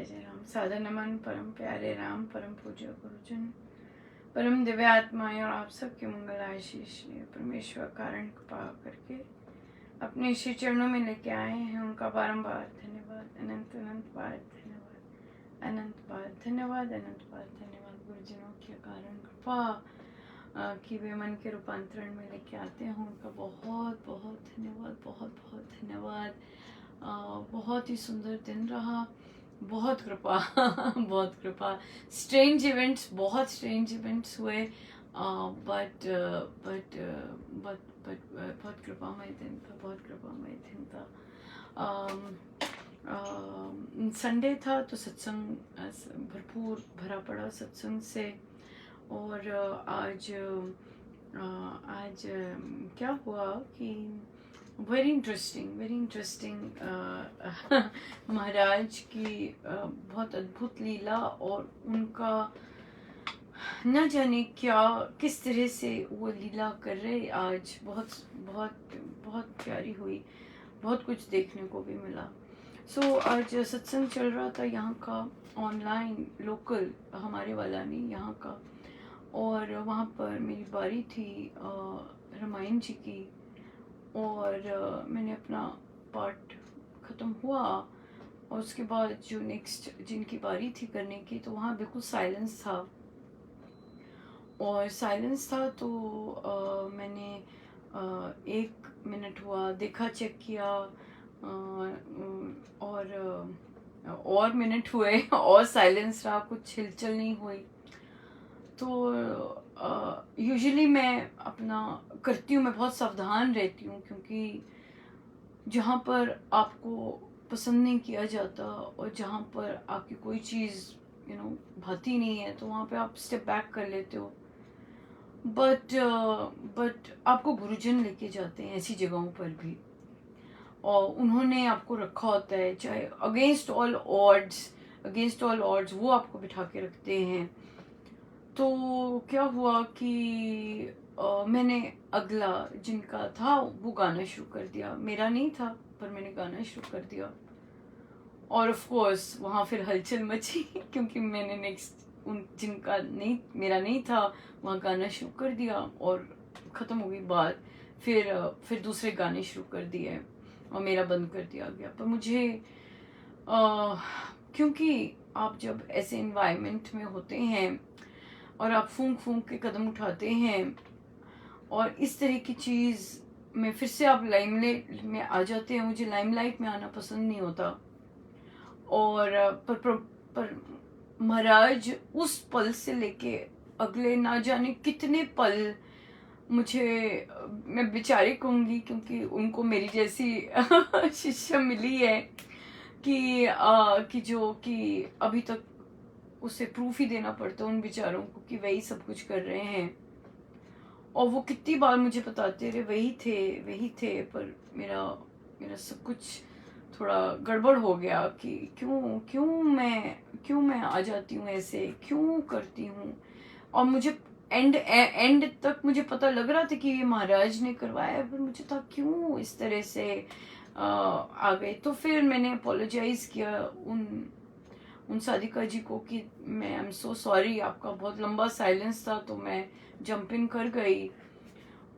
जय राम। सादर नमन परम प्यारे राम परम पूज्य गुरुजन परम दिव्य आत्माएं और आप सबके मंगल आशीष लिए परमेश्वर कारण कृपा करके अपने श्री चरणों में लेके आए हैं। उनका बारंबार धन्यवाद, अनंत अनंत बार धन्यवाद, अनंत बार धन्यवाद, अनंत बार धन्यवाद। गुरुजनों के कारण कृपा कि वे मन के रूपांतरण में लेके आते हैं, उनका बहुत बहुत धन्यवाद, बहुत बहुत धन्यवाद। बहुत ही सुंदर दिन रहा, बहुत कृपा बहुत कृपा। स्ट्रेंज इवेंट्स, बहुत स्ट्रेंज इवेंट्स हुए, बट बट बट बहुत कृपामय दिन था, बहुत कृपामय दिन था। संडे था तो सत्संग भरपूर भरा पड़ा सत्संग से। और आज क्या हुआ कि वेरी इंटरेस्टिंग महाराज की बहुत अद्भुत लीला, और उनका न जाने क्या किस तरह से वो लीला कर रहे। आज बहुत बहुत बहुत प्यारी हुई, बहुत कुछ देखने को भी मिला। आज सत्संग चल रहा था यहाँ का, ऑनलाइन लोकल, हमारे वाला नहीं, यहाँ का। और वहाँ पर मेरी बारी थी रामायण जी की, और मैंने अपना पार्ट ख़त्म हुआ, और उसके बाद जो नेक्स्ट जिनकी बारी थी करने की, तो वहाँ बिल्कुल साइलेंस था। और साइलेंस था तो मैंने 1 मिनट हुआ, देखा, चेक किया, और मिनट हुए और साइलेंस रहा, कुछ हिलचल नहीं हुई। तो यूजुअली मैं अपना करती हूँ, मैं बहुत सावधान रहती हूँ, क्योंकि जहाँ पर आपको पसंद नहीं किया जाता और जहाँ पर आपकी कोई चीज़ भाती नहीं है, तो वहाँ पे आप स्टेप बैक कर लेते हो। बट आपको गुरुजन लेके जाते हैं ऐसी जगहों पर भी, और उन्होंने आपको रखा होता है, चाहे अगेंस्ट ऑल ऑड्स वो आपको बिठा के रखते हैं। तो क्या हुआ कि मैंने अगला जिनका था वो गाना शुरू कर दिया। मेरा नहीं था, पर मैंने गाना शुरू कर दिया, और ऑफ कोर्स वहाँ फिर हलचल मची क्योंकि मैंने नेक्स्ट उन जिनका नहीं, मेरा नहीं था, वहाँ गाना शुरू कर दिया, और ख़त्म हो गई बात। फिर दूसरे गाने शुरू कर दिए और मेरा बंद कर दिया गया। पर मुझे क्योंकि आप जब ऐसे इन्वायरमेंट में होते हैं और आप फूंक फूंक के कदम उठाते हैं, और इस तरह की चीज़ में फिर से आप लाइमलाइट में आ जाते हैं। मुझे लाइमलाइट में आना पसंद नहीं होता। और पर महाराज उस पल से लेके अगले ना जाने कितने पल मुझे, मैं बेचारी कहूँगी क्योंकि उनको मेरी जैसी शिष्य मिली है कि जो कि अभी तक उसे प्रूफ ही देना पड़ता है उन बेचारों को कि वही सब कुछ कर रहे हैं। और वो कितनी बार मुझे बताते रहे वही थे, पर मेरा सब कुछ थोड़ा गड़बड़ हो गया कि क्यों मैं आ जाती हूँ ऐसे, क्यों करती हूँ। और मुझे एंड तक मुझे पता लग रहा था कि ये महाराज ने करवाया, पर मुझे था क्यों इस तरह से आ गए। तो फिर मैंने अपोलोजाइज किया उन साधिका जी को कि मैं आई एम सो सॉरी, आपका बहुत लंबा साइलेंस था तो मैं जंप इन कर गई।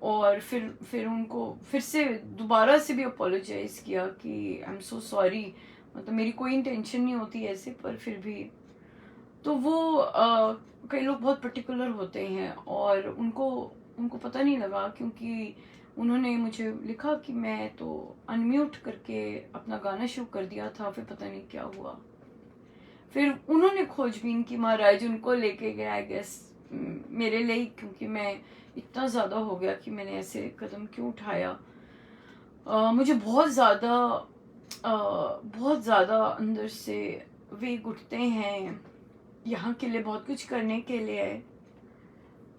और फिर उनको फिर से दोबारा से भी अपोलोजाइज किया कि आई एम सो सॉरी, मतलब मेरी कोई इंटेंशन नहीं होती ऐसे, पर फिर भी। तो वो कई लोग बहुत पर्टिकुलर होते हैं, और उनको पता नहीं लगा, क्योंकि उन्होंने मुझे लिखा कि मैं तो अनम्यूट करके अपना गाना शुरू कर दिया था, फिर पता नहीं क्या हुआ। फिर उन्होंने खोजबीन की, महाराज उनको लेके गया आई गेस मेरे लिए, क्योंकि मैं इतना ज़्यादा हो गया कि मैंने ऐसे कदम क्यों उठाया। मुझे बहुत ज़्यादा अंदर से वेग उठते हैं यहाँ के लिए, बहुत कुछ करने के लिए,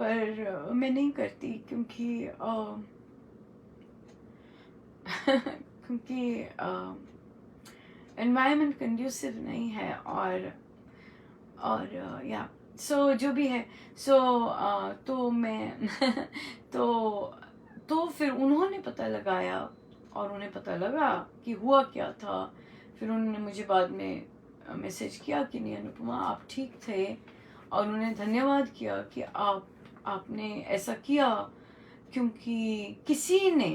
पर मैं नहीं करती क्योंकि एनवायरनमेंट कंड्यूसिव नहीं है। और या जो भी है, तो मैं तो फिर उन्होंने पता लगाया, और उन्हें पता लगा कि हुआ क्या था। फिर उन्होंने मुझे बाद में मैसेज किया कि नहीं अनुपमा आप ठीक थे, और उन्होंने धन्यवाद किया कि आपने ऐसा किया क्योंकि किसी ने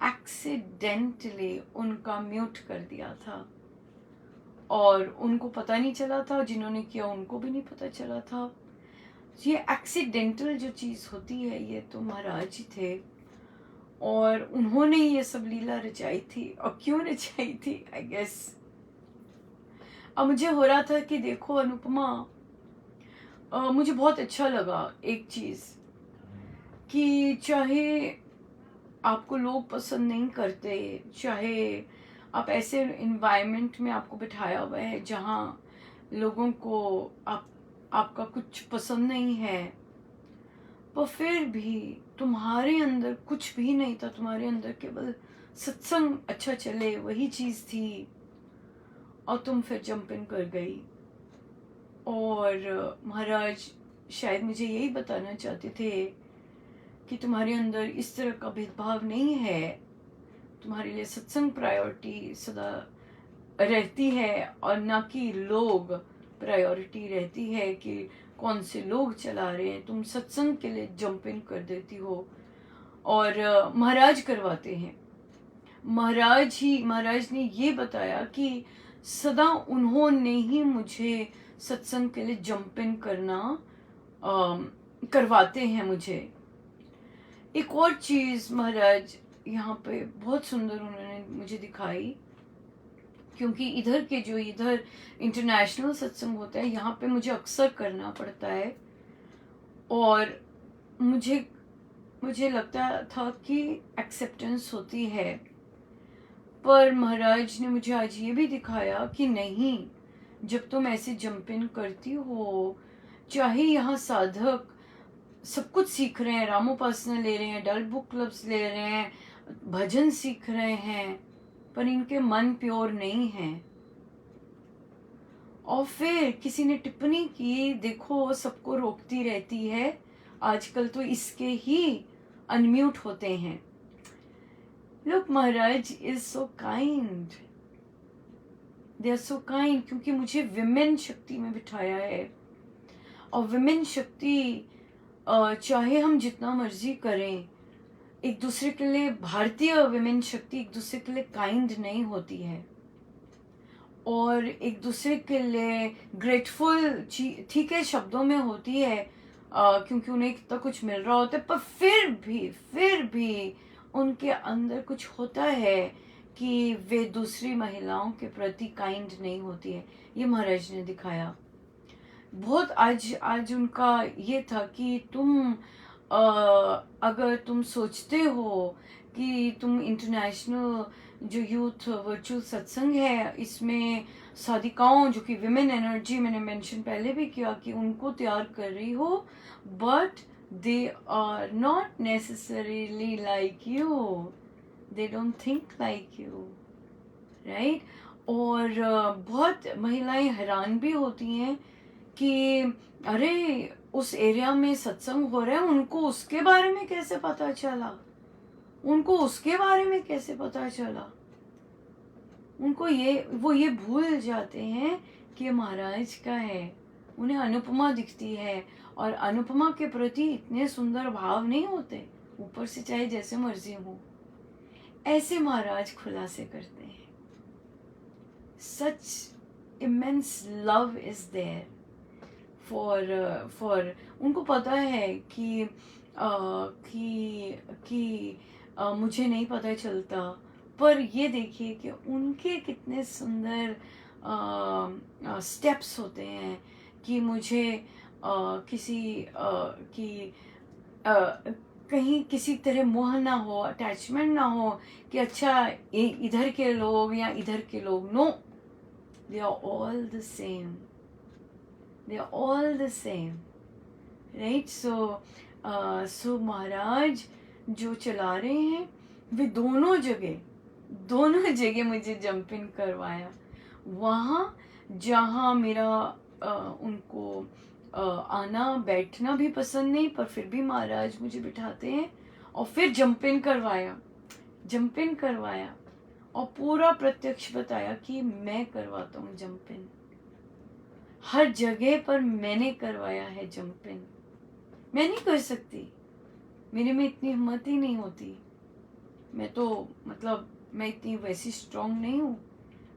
एक्सीडेंटली उनका म्यूट कर दिया था और उनको पता नहीं चला था, जिन्होंने किया उनको भी नहीं पता चला था। ये एक्सीडेंटल जो चीज़ होती है ये तो महाराज जी थे और उन्होंने ये सब लीला रचाई थी। और क्यों रचाई थी, आई गेस अब मुझे हो रहा था कि देखो अनुपमा, मुझे बहुत अच्छा लगा एक चीज़ कि चाहे आपको लोग पसंद नहीं करते, चाहे आप ऐसे इन्वायरमेंट में आपको बिठाया हुआ है जहाँ लोगों को आपका कुछ पसंद नहीं है, पर फिर भी तुम्हारे अंदर कुछ भी नहीं था, तुम्हारे अंदर केवल सत्संग अच्छा चले वही चीज़ थी, और तुम फिर जंप इन कर गई। और महाराज शायद मुझे यही बताना चाहते थे कि तुम्हारे अंदर इस तरह का भेदभाव नहीं है, तुम्हारे लिए सत्संग प्रायोरिटी सदा रहती है और ना कि लोग प्रायोरिटी रहती है कि कौन से लोग चला रहे हैं। तुम सत्संग के लिए जंप इन कर देती हो और महाराज करवाते हैं। महाराज ने ये बताया कि सदा उन्होंने ही मुझे सत्संग के लिए जंप इन करना करवाते हैं मुझे। एक और चीज़ महाराज यहाँ पे बहुत सुंदर उन्होंने मुझे दिखाई, क्योंकि इधर इंटरनेशनल सत्संग होता है, यहाँ पे मुझे अक्सर करना पड़ता है और मुझे लगता था कि एक्सेप्टेंस होती है, पर महाराज ने मुझे आज ये भी दिखाया कि नहीं, जब तुम ऐसे जंप इन करती हो, चाहे यहाँ साधक सब कुछ सीख रहे हैं, रामोपासना ले रहे हैं, अडल्ट बुक क्लब्स ले रहे हैं, भजन सीख रहे हैं, पर इनके मन प्योर नहीं है। और फिर किसी ने टिप्पणी की, देखो सबको रोकती रहती है, आजकल तो इसके ही अनम्यूट होते हैं। Look, Maharaj is so kind. They are so kind, क्योंकि मुझे विमेन शक्ति में बिठाया है, और विमेन शक्ति चाहे हम जितना मर्जी करें, एक दूसरे के लिए, भारतीय विमेन शक्ति एक दूसरे के लिए काइंड नहीं होती है और एक दूसरे के लिए ग्रेटफुल, ठीक है शब्दों में होती है क्योंकि उन्हें इतना कुछ मिल रहा होता है, पर फिर भी उनके अंदर कुछ होता है कि वे दूसरी महिलाओं के प्रति काइंड नहीं होती है। ये महाराज ने दिखाया बहुत। आज उनका ये था कि तुम अगर तुम सोचते हो कि तुम इंटरनेशनल जो यूथ वर्चुअल सत्संग है, इसमें साधिकाओं जो कि विमेन एनर्जी, मैंने मेंशन पहले भी किया कि उनको तैयार कर रही हो, but they are not necessarily like you, they don't think like you, right? और बहुत महिलाएं हैरान भी होती हैं कि अरे उस एरिया में सत्संग हो रहा है, उनको उसके बारे में कैसे पता चला, उनको वो ये भूल जाते हैं कि महाराज का है, उन्हें अनुपमा दिखती है और अनुपमा के प्रति इतने सुंदर भाव नहीं होते, ऊपर से चाहे जैसे मर्जी हो, ऐसे महाराज खुलासे करते हैं। Such immense love is there for उनको पता है कि मुझे नहीं पता चलता, पर ये देखिए कि उनके कितने सुंदर स्टेप्स होते हैं कि मुझे कहीं किसी तरह मोह ना हो, अटैचमेंट ना हो कि अच्छा इधर के लोग या इधर के लोग, no, they are all the same, right? So महाराज जो चला रहे हैं, वे दोनों जगह मुझे जंप इन करवाया, वहाँ जहाँ मेरा उनको आना बैठना भी पसंद नहीं, पर फिर भी महाराज मुझे बिठाते हैं, और फिर जंप इन करवाया, और पूरा प्रत्यक्ष बताया कि मैं करवाता हूँ जंप इन, हर जगह पर मैंने करवाया है जंप इन। मैं नहीं कर सकती, मेरे में इतनी हिम्मत ही नहीं होती, मैं तो मतलब मैं इतनी वैसी स्ट्रांग नहीं हूँ।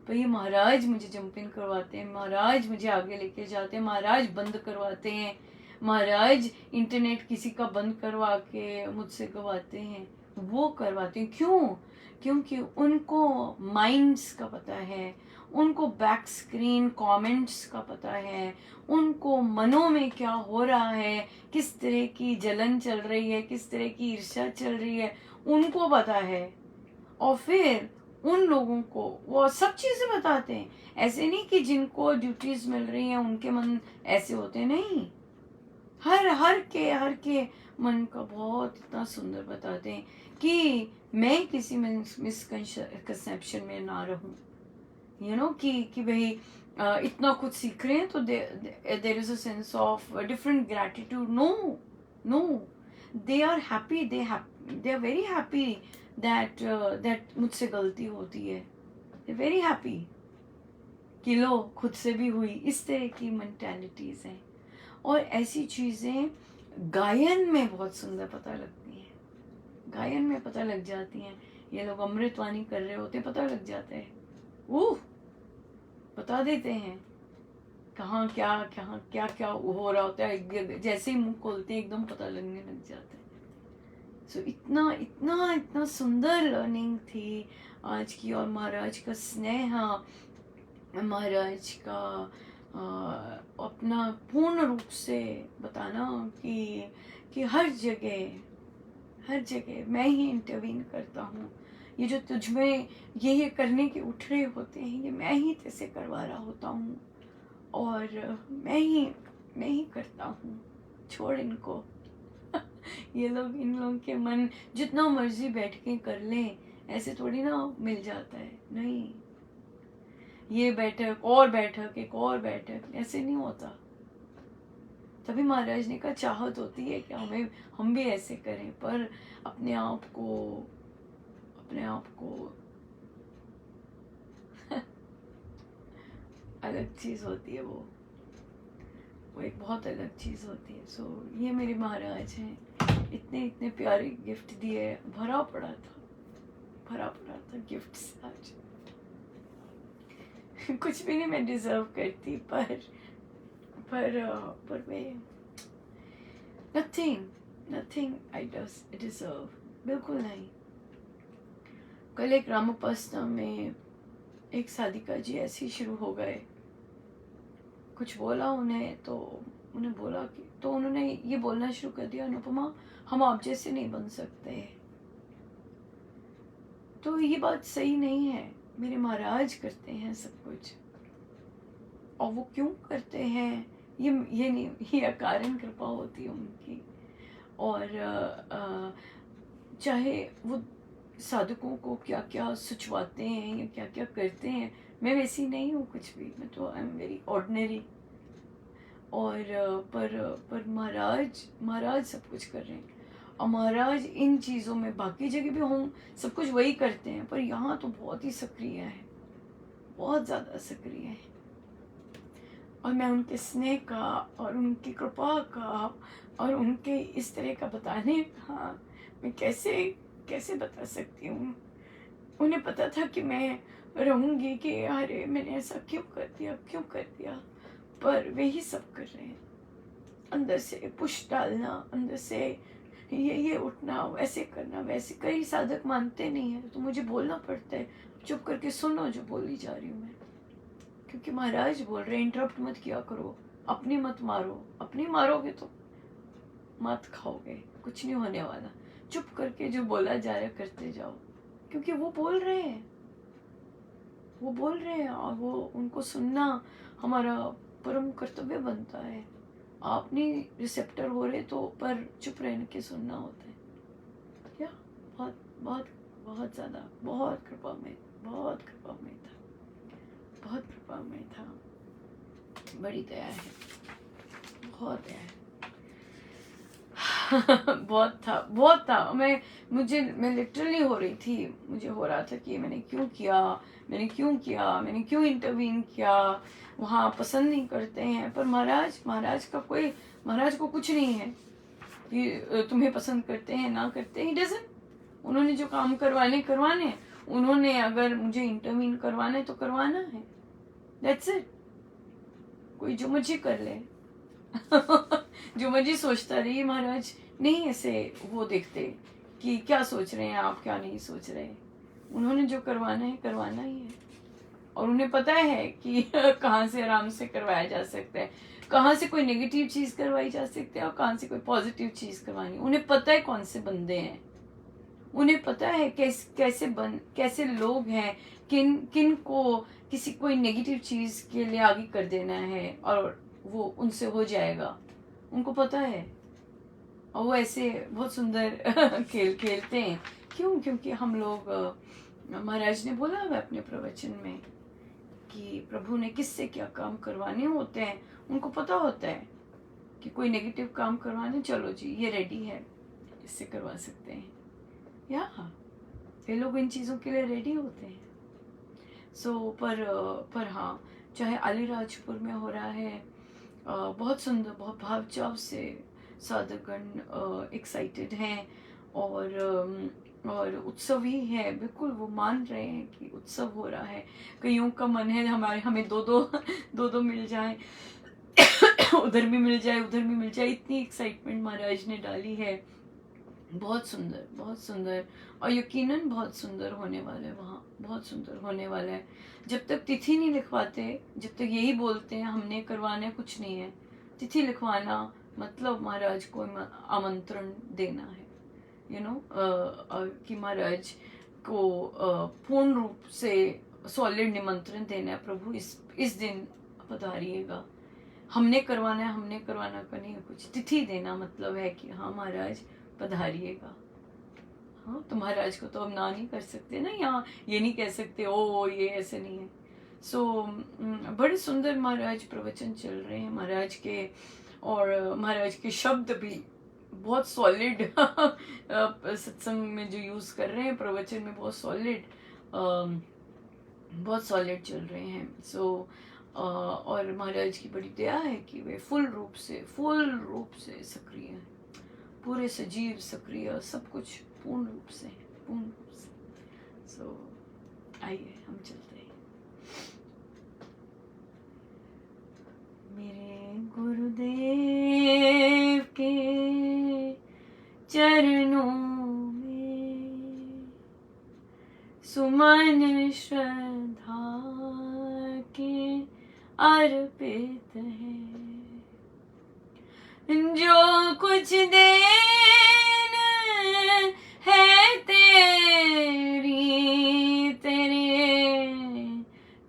पर ये महाराज मुझे जंप इन करवाते हैं, महाराज मुझे आगे लेके जाते हैं, महाराज बंद करवाते हैं, महाराज इंटरनेट किसी का बंद करवा के मुझसे गवाते हैं, वो करवाते हैं। क्यों? क्योंकि उनको माइंड्स का पता है, उनको बैक स्क्रीन कमेंट्स का पता है, उनको मनों में क्या हो रहा है, किस तरह की जलन चल रही है, किस तरह की ईर्ष्या चल रही है, उनको पता है। और फिर उन लोगों को वो सब चीजें बताते हैं। ऐसे नहीं कि जिनको ड्यूटीज मिल रही हैं उनके मन ऐसे होते, नहीं, हर के मन का बहुत इतना सुंदर बताते हैं कि मैं किसी मिसकंसेप्शन में ना रहूं, कि भाई इतना कुछ सीख रहे हैं तो there is a sense of different gratitude. No, they are happy, they are very happy that मुझसे गलती होती है, दे वेरी हैप्पी कि लो खुद से भी हुई। इस तरह की मेंटालिटीज हैं। और ऐसी चीजें गायन में बहुत सुंदर पता लगती हैं, गायन में पता लग जाती हैं। ये लोग अमृतवाणी कर रहे होते, पता लग जाता है, बता देते हैं कहाँ क्या क्या हो रहा होता है, जैसे ही मुंह खोलते हैं एकदम पता लगने लग जाता है। सो इतना इतना इतना सुंदर लर्निंग थी आज की। और महाराज का स्नेह, महाराज का अपना पूर्ण रूप से बताना कि हर जगह मैं ही इंटरवीन करता हूँ। ये जो तुझ में ये करने के उठ रहे होते हैं, ये मैं ही तैसे करवा रहा होता हूँ, और मैं ही करता हूँ, छोड़ इनको। ये लोग, इन लोगों के मन जितना मर्जी बैठ के कर लें, ऐसे थोड़ी ना मिल जाता है, नहीं, ये बैठक और बैठक, एक और बैठक, ऐसे नहीं होता। तभी महाराज ने कहा चाहत होती है कि हम भी ऐसे करें, पर अपने आप को अलग चीज होती है, वो एक बहुत अलग चीज होती है। सो ये मेरे महाराज हैं, इतने इतने प्यारे गिफ्ट दिए, भरा पड़ा था गिफ्ट्स आज। कुछ भी नहीं मैं डिजर्व करती, पर मैं नथिंग आई डिजर्व, बिल्कुल नहीं। कल एक रामोपासना में एक साधिका जी ऐसे ही शुरू हो गए, कुछ बोला उन्हें, तो उन्हें बोला कि, तो उन्होंने ये बोलना शुरू कर दिया, अनुपमा हम आप जैसे नहीं बन सकते। तो ये बात सही नहीं है, मेरे महाराज करते हैं सब कुछ, और वो क्यों करते हैं ये नहीं, ये अकारण कृपा होती है उनकी। और चाहे वो साधकों को क्या क्या सुचवाते हैं या क्या क्या करते हैं, मैं वैसी नहीं हूँ कुछ भी, मैं तो आई एम वेरी ऑर्डिनरी। और पर महाराज सब कुछ कर रहे हैं, और महाराज इन चीज़ों में, बाकी जगह भी हम सब कुछ वही करते हैं, पर यहाँ तो बहुत ही सक्रिय है, बहुत ज़्यादा सक्रिय है। और मैं उनके स्नेह का और उनकी कृपा का और उनके इस तरह का बताने का मैं कैसे बता सकती हूँ। उन्हें पता था कि मैं रहूँगी, कि अरे मैंने ऐसा क्यों कर दिया, पर वे ही सब कर रहे हैं। अंदर से पुश डालना, अंदर से ये उठना, वैसे करना, वैसे। कई साधक मानते नहीं है, तो मुझे बोलना पड़ता है, चुप करके सुनो जो बोली जा रही हूँ मैं, क्योंकि महाराज बोल रहे इंटरप्ट मत किया करो, अपनी मत मारो, अपनी मारोगे तो मत खाओगे, कुछ नहीं होने वाला। चुप करके जो बोला जा रहा है करते जाओ, क्योंकि वो बोल रहे हैं, और वो उनको सुनना हमारा परम कर्तव्य बनता है। आप नहीं रिसेप्टर हो रहे तो, पर चुप रहने के सुनना होता है क्या। बहुत बहुत बहुत ज़्यादा, बहुत कृपा में था, बड़ी दया है, बहुत दया है। बहुत था। मैं लिटरली हो रही थी, मुझे हो रहा था कि मैंने क्यों इंटरवीन किया। वहाँ पसंद नहीं करते हैं, पर महाराज को कुछ नहीं है कि तुम्हें पसंद करते हैं ना करते हैं। डजन उन्होंने जो काम करवाने, उन्होंने अगर मुझे इंटरवीन करवाना है तो करवाना है, दैट्स इट। कोई जो मर्जी कर ले। जो मर्जी सोचता रही, महाराज नहीं ऐसे वो देखते कि क्या सोच रहे हैं आप, क्या नहीं सोच रहे। उन्होंने जो करवाना है करवाना ही है, और उन्हें पता है कि कहाँ से आराम से करवाया जा सकता है, कहाँ से कोई नेगेटिव चीज करवाई जा सकती है और कहाँ से कोई पॉजिटिव चीज करवानी। उन्हें पता है कौन से बंदे हैं, उन्हें पता है कैसे लोग हैं, किन किन को किसी कोई नेगेटिव चीज के लिए आगे कर देना है और वो उनसे हो जाएगा, उनको पता है। और वो ऐसे बहुत सुंदर खेल खेलते हैं। क्यों? क्योंकि हम लोग महाराज ने बोला है अपने प्रवचन में कि प्रभु ने किससे क्या काम करवाने होते हैं, उनको पता होता है कि कोई नेगेटिव काम करवाने, चलो जी ये रेडी है, इससे करवा सकते हैं। या ये लोग इन चीज़ों के लिए रेडी होते हैं। पर हाँ, चाहे अलीराजपुर में हो रहा है, बहुत सुंदर, बहुत भाव चाव से साधकगण एक्साइटेड हैं, और उत्सव ही है, बिल्कुल वो मान रहे हैं कि उत्सव हो रहा है। कईयों का मन है हमें दो मिल जाए, उधर भी मिल जाए उधर भी मिल जाए। इतनी एक्साइटमेंट महाराज ने डाली है, बहुत सुंदर, बहुत सुंदर। और यकीनन बहुत सुंदर होने वाला है, वहाँ बहुत सुंदर होने वाला है। जब तक तिथि नहीं लिखवाते, जब तक यही बोलते हैं हमने करवाना कुछ नहीं है, तिथि लिखवाना मतलब महाराज को आमंत्रण देना है, कि महाराज को पूर्ण रूप से सॉलिड निमंत्रण देना है, प्रभु इस दिन पधारिएगा। हमने करवाना का नहीं है कुछ। तिथि देना मतलब है कि हाँ महाराज पधारिएगा। हाँ, तो महाराज को तो हम ना नहीं कर सकते ना, यहाँ ये नहीं कह सकते ओ ये ऐसे नहीं है। बड़े सुंदर महाराज प्रवचन चल रहे हैं महाराज के, और महाराज के शब्द भी बहुत सॉलिड सत्संग में जो यूज कर रहे हैं प्रवचन में, बहुत सॉलिड चल रहे हैं। और महाराज की बड़ी दया है कि वे फुल रूप से सक्रिय हैं, पूरे सजीव सक्रिय सब कुछ पूर्ण रूप से। आइए हम चलते हैं। मेरे गुरुदेव के चरणों में सुमन श्रद्धा के अर्पित है। जो कुछ देन है तेरे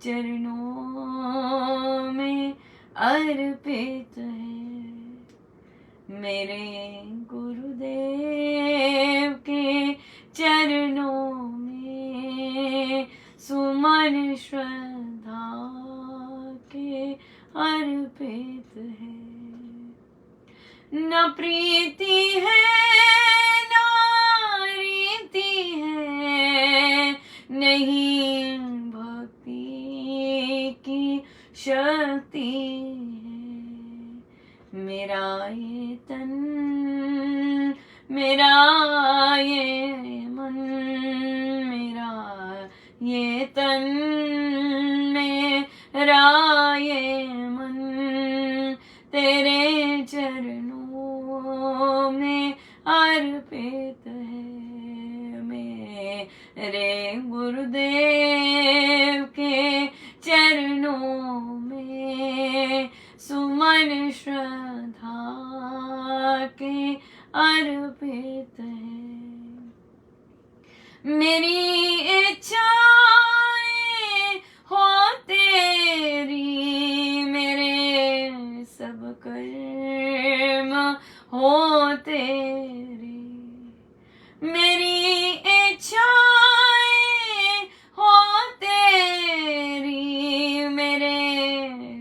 चरणों में अर्पित है। मेरे गुरुदेव के चरणों में सुमन श्रद्धा के अर्पित है। न प्रीति है न रीति है, नहीं भक्ति की शक्ति है। मेरा ये तन मेरा ये मन, मेरा ये तन मेरा ये मन तेरे चरणों में अर्पित है। मेरे गुरुदेव के चरणों में सुमन श्रद्धा के अर्पित है। मेरी इच्छाएं हो तेरी, मेरे सब कर्म हो तेरी। मेरी इच्छाएं हो तेरी, मेरे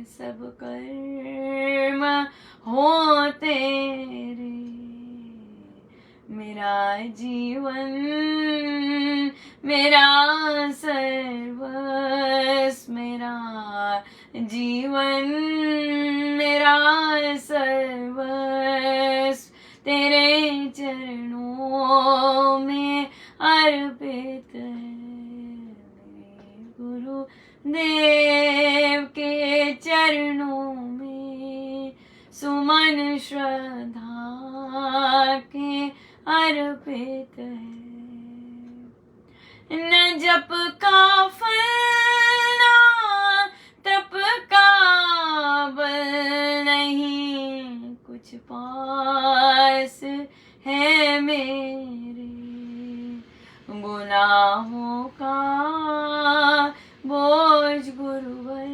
सब कर्म हो तेरे। मेरा जीवन मेरा सर्वस्व, मेरा जीवन मेरा सर्वस्व तेरे चरणों में अर्पित है। मेरे गुरु देव के चरणों में सुमन श्रद्धा के अर्पित है। न जप का फल ना तप का बल नहीं, कुछ पास है मेरे गुनाहों का बोझ गुरुवर,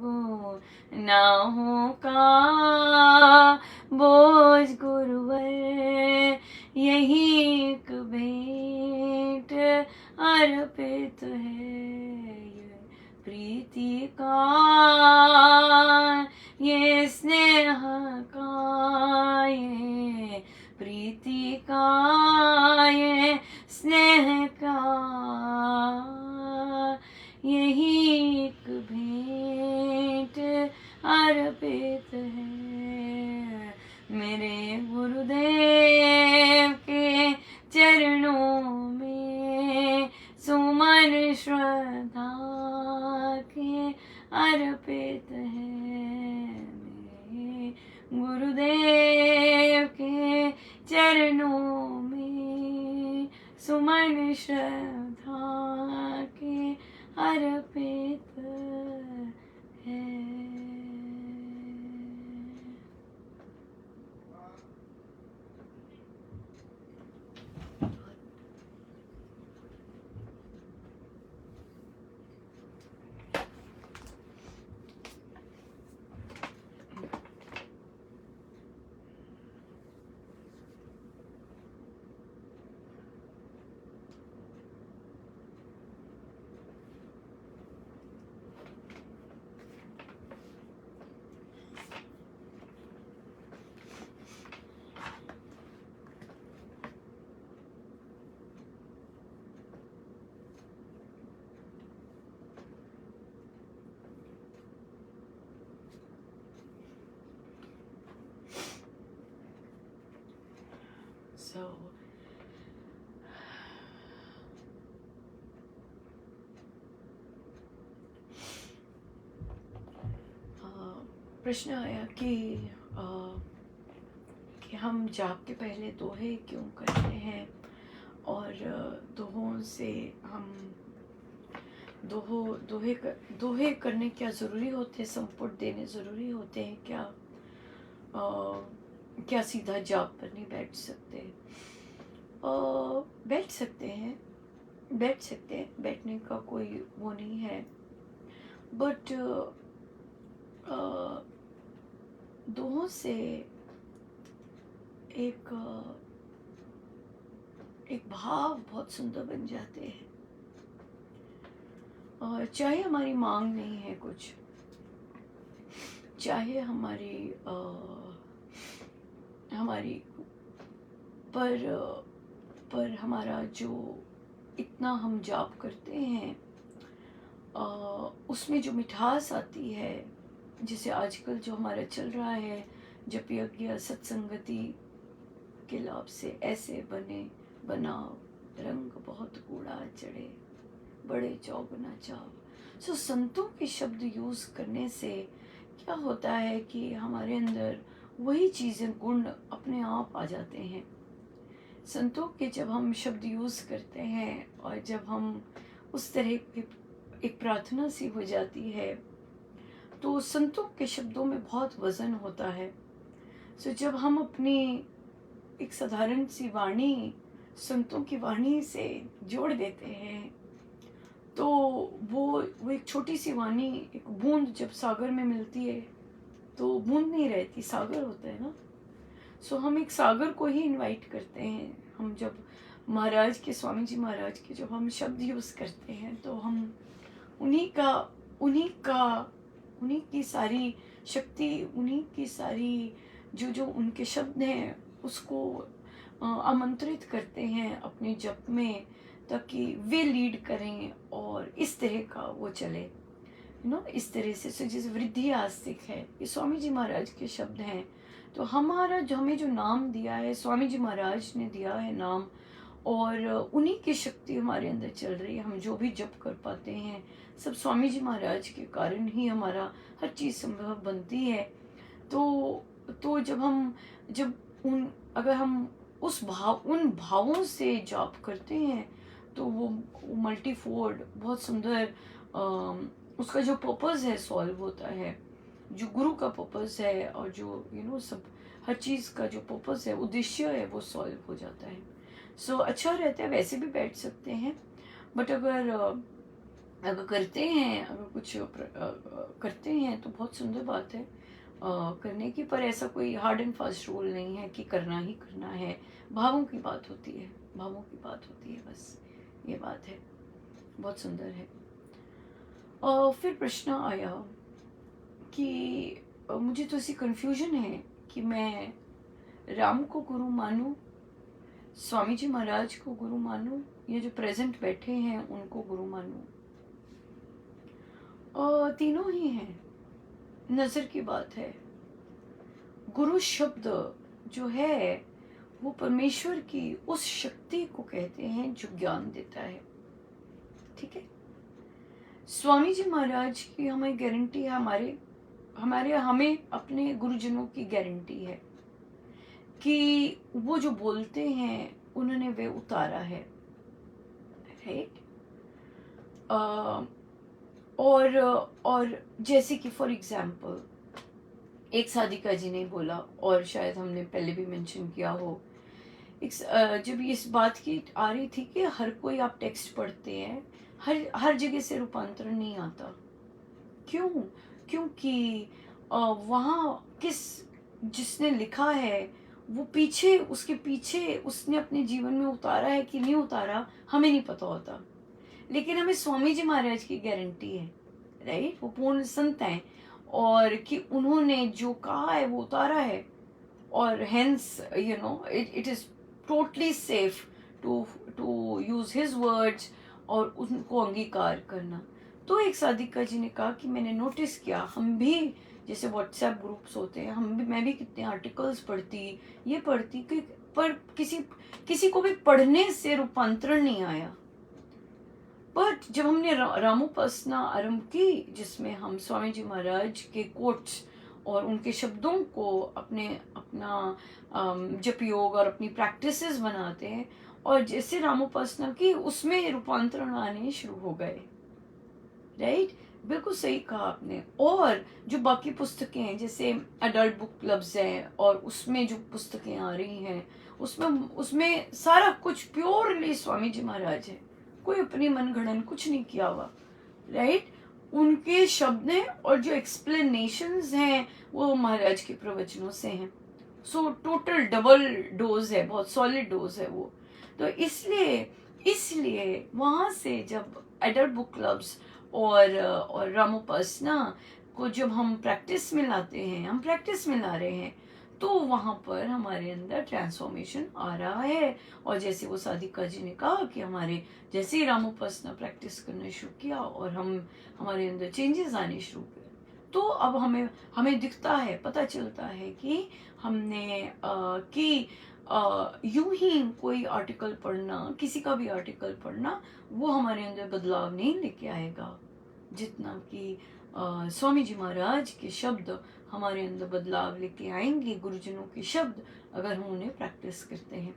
गुनाहों का बोझ गुरुवर, यही एक भेंट अर्पित है। ये प्रीति का ये स्नेह का ये प्रीति का ये स्नेह का यही एक भेंट अर्पित है। मेरे गुरुदेव के चरणों में सुमन श्रद्धा के अर्पित है। मेरे गुरुदेव के चरणों में सुमन श्रद्धा के अर्पित है। So प्रश्न आया कि हम जाप के पहले दोहे क्यों करते हैं, और दोहों से हम दोहे करने क्या ज़रूरी होते हैं, संपुट देने ज़रूरी होते हैं क्या, क्या सीधा जाप पर नहीं बैठ सकते? बैठ सकते हैं, बैठने का कोई वो नहीं है, बट दोहों से एक भाव बहुत सुंदर बन जाते हैं। और चाहे हमारी मांग नहीं है कुछ, चाहे हमारी पर हमारा जो इतना हम जाप करते हैं उसमें जो मिठास आती है, जिसे आजकल जो हमारा चल रहा है, जप यज्ञ सत्संगति के लाभ से ऐसे बनाओ रंग बहुत कूड़ा चढ़े बड़े चौगुना चाव। सो संतों के शब्द यूज़ करने से क्या होता है कि हमारे अंदर वही चीज़ें गुण अपने आप आ जाते हैं। संतों के जब हम शब्द यूज़ करते हैं और जब हम उस तरह की एक प्रार्थना सी हो जाती है, तो संतों के शब्दों में बहुत वज़न होता है। सो जब हम अपनी एक साधारण सी वाणी संतों की वाणी से जोड़ देते हैं, तो वो एक छोटी सी वाणी, एक बूंद जब सागर में मिलती है तो बूंद नहीं रहती, सागर होता है ना। सो हम एक सागर को ही इनवाइट करते हैं। हम जब महाराज के, स्वामी जी महाराज के जब हम शब्द यूज़ करते हैं, तो हम उन्हीं की सारी शक्ति, उन्हीं की सारी जो उनके शब्द हैं, उसको आमंत्रित करते हैं अपने जप में, ताकि वे लीड करें और इस तरह का वो चले, इस तरह से। सो जैसे वृद्धि आस्तिक है, ये स्वामी जी महाराज के शब्द हैं। तो हमारा जो हमें जो नाम दिया है, स्वामी जी महाराज ने दिया है नाम, और उन्हीं की शक्ति हमारे अंदर चल रही है। हम जो भी जप कर पाते हैं सब स्वामी जी महाराज के कारण ही हमारा हर चीज़ संभव बनती है। तो जब उन अगर हम उन भावों से जाप करते हैं, तो वो मल्टीफोल्ड बहुत सुंदर उसका जो पर्पस है सॉल्व होता है। जो गुरु का पर्पस है और जो सब हर चीज़ का जो पर्पस है, उद्देश्य है, वो सॉल्व हो जाता है। सो अच्छा रहता है। वैसे भी बैठ सकते हैं, बट अगर करते हैं, अगर कुछ करते हैं तो बहुत सुंदर बात है करने की। पर ऐसा कोई हार्ड एंड फास्ट रूल नहीं है कि करना ही करना है। भावों की बात होती है, भावों की बात होती है, बस ये बात है। बहुत सुंदर है। फिर प्रश्न आया कि मुझे तो ऐसी कन्फ्यूजन है कि मैं राम को गुरु मानूं, स्वामी जी महाराज को गुरु मानूं, या जो प्रेजेंट बैठे हैं उनको गुरु मानूं। तीनों ही हैं, नजर की बात है। गुरु शब्द जो है वो परमेश्वर की उस शक्ति को कहते हैं जो ज्ञान देता है, ठीक है। स्वामी जी महाराज की हमें गारंटी है, हमें अपने गुरुजनों की गारंटी है कि वो जो बोलते हैं उन्होंने वे उतारा है, राइट। और जैसे कि फॉर एग्जाम्पल एक साधिका जी ने बोला, और शायद हमने पहले भी मेंशन किया हो, जब इस बात की आ रही थी कि हर कोई आप टेक्स्ट पढ़ते हैं, हर जगह से रूपांतरण नहीं आता। क्यों? क्योंकि वहाँ जिसने लिखा है वो उसके पीछे उसने अपने जीवन में उतारा है कि नहीं उतारा, हमें नहीं पता होता। लेकिन हमें स्वामी जी महाराज की गारंटी है, राइट। वो पूर्ण संत हैं और कि उन्होंने जो कहा है वो उतारा है, और hence it is totally safe to use his words और उनको अंगीकार करना। तो एक साधिका जी ने कहा कि मैंने नोटिस किया, हम भी जैसे व्हाट्सएप ग्रुप्स होते हैं, मैं भी कितने आर्टिकल्स पढ़ती पर किसी को भी पढ़ने से रूपांतरण नहीं आया। बट जब हमने रामोपासना आरंभ की, जिसमें हम स्वामी जी महाराज के कोट्स और उनके शब्दों को अपना जप योग और अपनी प्रैक्टिसेस बनाते हैं, और जैसे रामोपासना की उसमें रूपांतरण आने शुरू हो गए, राइट। बिल्कुल सही कहा आपने। और जो बाकी पुस्तकें हैं, जैसे अडल्ट बुक क्लब्स हैं, और उसमें जो पुस्तकें आ रही हैं उसमें सारा कुछ प्योरली स्वामी जी महाराज है, कोई अपनी मनगढ़ंत कुछ नहीं किया हुआ, राइट। उनके शब्द हैं और जो एक्सप्लेनेशंस हैं वो महाराज के प्रवचनों से हैं। सो टोटल डबल डोज है, बहुत सॉलिड डोज है वो। तो इसलिए वहां से जब एडल्ट बुक क्लब्स और रामोपासना को जब हम प्रैक्टिस में ला रहे हैं, तो वहां पर हमारे अंदर ट्रांसफॉर्मेशन आ रहा है। और जैसे वो साधिका जी ने कहा कि हमारे जैसे ही रामोपासना प्रैक्टिस करना शुरू किया और हमारे अंदर चेंजेस आने शुरू हुए, तो अब हमें दिखता है, पता चलता है कि हमने यूं ही कोई आर्टिकल पढ़ना, किसी का भी आर्टिकल पढ़ना, वो हमारे अंदर बदलाव नहीं लेके आएगा, जितना कि स्वामी जी महाराज के शब्द हमारे अंदर बदलाव लेके आएंगे। गुरुजनों के शब्द अगर हम उन्हें प्रैक्टिस करते हैं।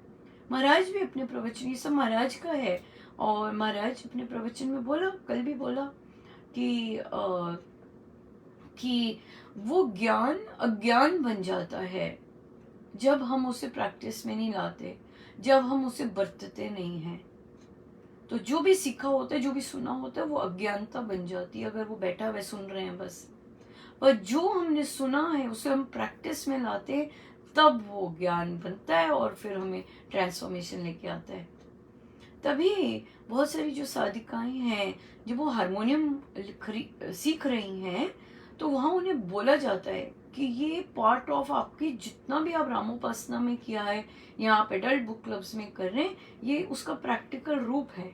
महाराज भी अपने प्रवचन, ये सब महाराज का है, और महाराज अपने प्रवचन में बोला, कल भी बोला कि वो ज्ञान अज्ञान बन जाता है जब हम उसे प्रैक्टिस में नहीं लाते, जब हम उसे बरतते नहीं हैं। तो जो भी सीखा होता है, जो भी सुना होता है, वो अज्ञानता बन जाती है अगर वो बैठा हुआ सुन रहे हैं बस। पर जो हमने सुना है उसे हम प्रैक्टिस में लाते हैं, तब वो ज्ञान बनता है और फिर हमें ट्रांसफॉर्मेशन लेके आता है। तभी बहुत सारी जो साधिकाएं हैं, जब वो हारमोनियम सीख रही हैं, तो वहाँ उन्हें बोला जाता है कि ये पार्ट ऑफ आपकी जितना भी आप रामोपासना में किया है या आप एडल्ट बुक क्लब्स में कर रहे हैं, ये उसका प्रैक्टिकल रूप है।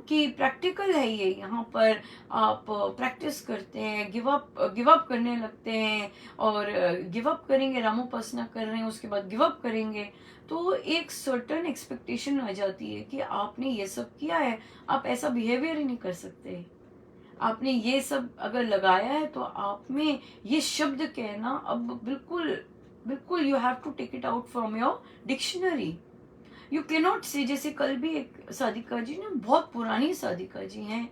कि प्रैक्टिकल है ये। यहाँ पर आप प्रैक्टिस करते हैं, गिव अप करने लगते हैं, और गिव अप करेंगे, रामोपासना कर रहे हैं, उसके बाद गिव अप करेंगे, तो एक सर्टन एक्सपेक्टेशन आ जाती है कि आपने ये सब किया है, आप ऐसा बिहेवियर ही नहीं कर सकते। आपने ये सब अगर लगाया है तो आप में ये शब्द कहना अब बिल्कुल बिल्कुल you have to take it out from your dictionary. You cannot say, जैसे कल भी एक साधिका जी ने, बहुत पुरानी साधिका जी हैं,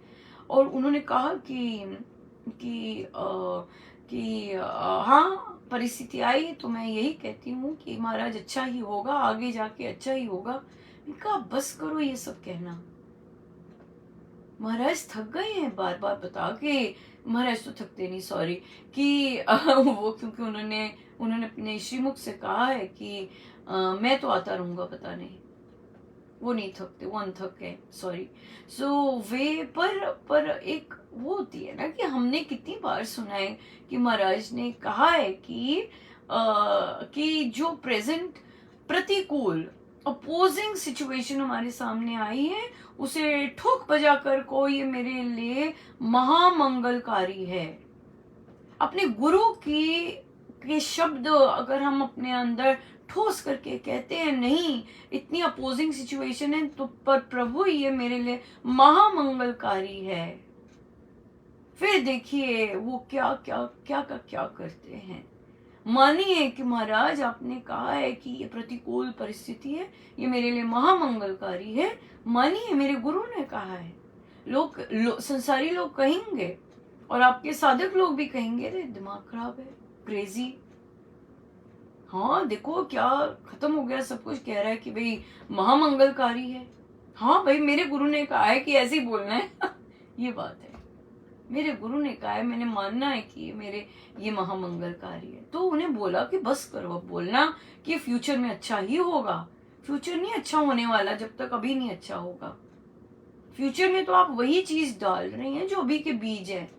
और उन्होंने कहा कि हाँ परिस्थिति आई तो मैं यही कहती हूँ कि महाराज अच्छा ही होगा, आगे जाके अच्छा ही होगा। मैंने कहा बस करो ये सब कहना, महाराज थक गए हैं बार बार बता के। महाराज तो थकते नहीं, सॉरी, कि वो क्योंकि उन्होंने अपने श्रीमुख से कहा है कि मैं तो आता रहूंगा, पता नहीं, वो नहीं थकते, वो अनथक है, सॉरी। सो वे पर एक वो होती है ना कि हमने कितनी बार सुना है कि महाराज ने कहा है कि जो प्रेजेंट प्रतिकूल अपोजिंग सिचुएशन हमारे सामने आई है, उसे ठोक बजा कर को ये मेरे लिए महामंगलकारी है। अपने गुरु के शब्द अगर हम अपने अंदर ठोस करके कहते हैं, नहीं इतनी अपोजिंग सिचुएशन है तो पर प्रभु ये मेरे लिए महामंगलकारी है, फिर देखिए वो क्या क्या क्या क्या क्या करते हैं। मानिए कि महाराज आपने कहा है कि ये प्रतिकूल परिस्थिति है, ये मेरे लिए महामंगलकारी है, मानिए मेरे गुरु ने कहा है। संसारी लोग कहेंगे और आपके साधक लोग भी कहेंगे अरे दिमाग खराब है, क्रेजी, हाँ देखो क्या खत्म हो गया, सब कुछ कह रहा है कि भाई महामंगलकारी है। हाँ भाई मेरे गुरु ने कहा है कि ऐसे ही बोलना है ये बात है, मेरे गुरु ने कहा है, मैंने मानना है कि ये महामंगलकारी है। तो उन्हें बोला कि बस करो बोलना कि फ्यूचर में अच्छा ही होगा। फ्यूचर नहीं अच्छा होने वाला जब तक अभी नहीं अच्छा होगा। फ्यूचर में तो आप वही चीज डाल रहे हैं जो अभी के बीज है।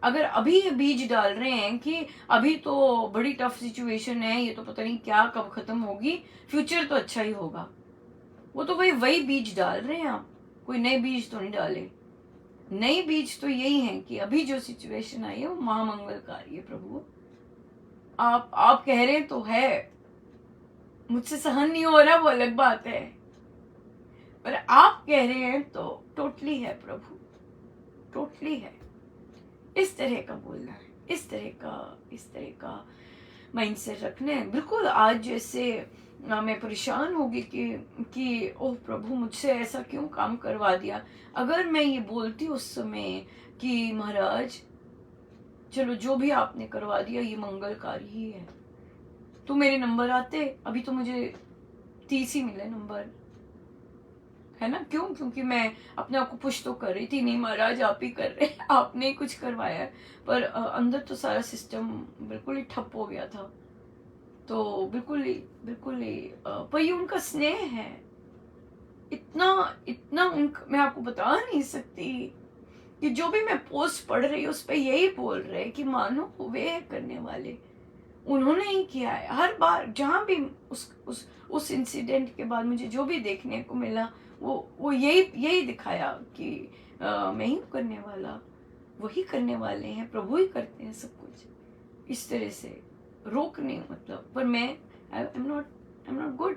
अगर अभी ये बीज डाल रहे हैं कि अभी तो बड़ी टफ सिचुएशन है, ये तो पता नहीं क्या कब खत्म होगी, फ्यूचर तो अच्छा ही होगा, वो तो वही बीज डाल रहे हैं आप, कोई नए बीज तो नहीं डाले। नई बीज तो यही है कि अभी जो सिचुएशन आई है वो महामंगलकारी है प्रभु। आप कह रहे तो है, मुझसे सहन नहीं हो रहा वो अलग बात है, पर आप कह रहे हैं तो टोटली है प्रभु, टोटली है। इस तरह का बोलना है, इस तरह का माइंडसेट रखने हैं। बिल्कुल आज जैसे मैं परेशान होगी कि ओह प्रभु मुझसे ऐसा क्यों काम करवा दिया। अगर मैं ये बोलती उस समय कि महाराज चलो जो भी आपने करवा दिया ये मंगलकारी ही है, तो मेरे नंबर आते, अभी तो मुझे 30 ही मिले नंबर, है ना। क्यों? क्योंकि मैं अपने आप को पुश तो कर रही थी, नहीं महाराज आप ही कर रहे हैं, आपने ही कुछ करवाया है, पर अंदर तो सारा सिस्टम बिल्कुल ही ठप हो गया था। तो बिल्कुल ही पर ये उनका स्नेह है, इतना मैं आपको बता नहीं सकती कि जो भी मैं पोस्ट पढ़ रही हूँ उस पर यही बोल रहे कि मानो वे है करने वाले, उन्होंने ही किया है। हर बार जहाँ भी उस इंसिडेंट के बाद मुझे जो भी देखने को मिला वो यही दिखाया कि मैं ही करने वाला, वही करने वाले हैं, प्रभु ही करते हैं सब कुछ। इस तरह से रोकने मतलब, पर मैं I am not good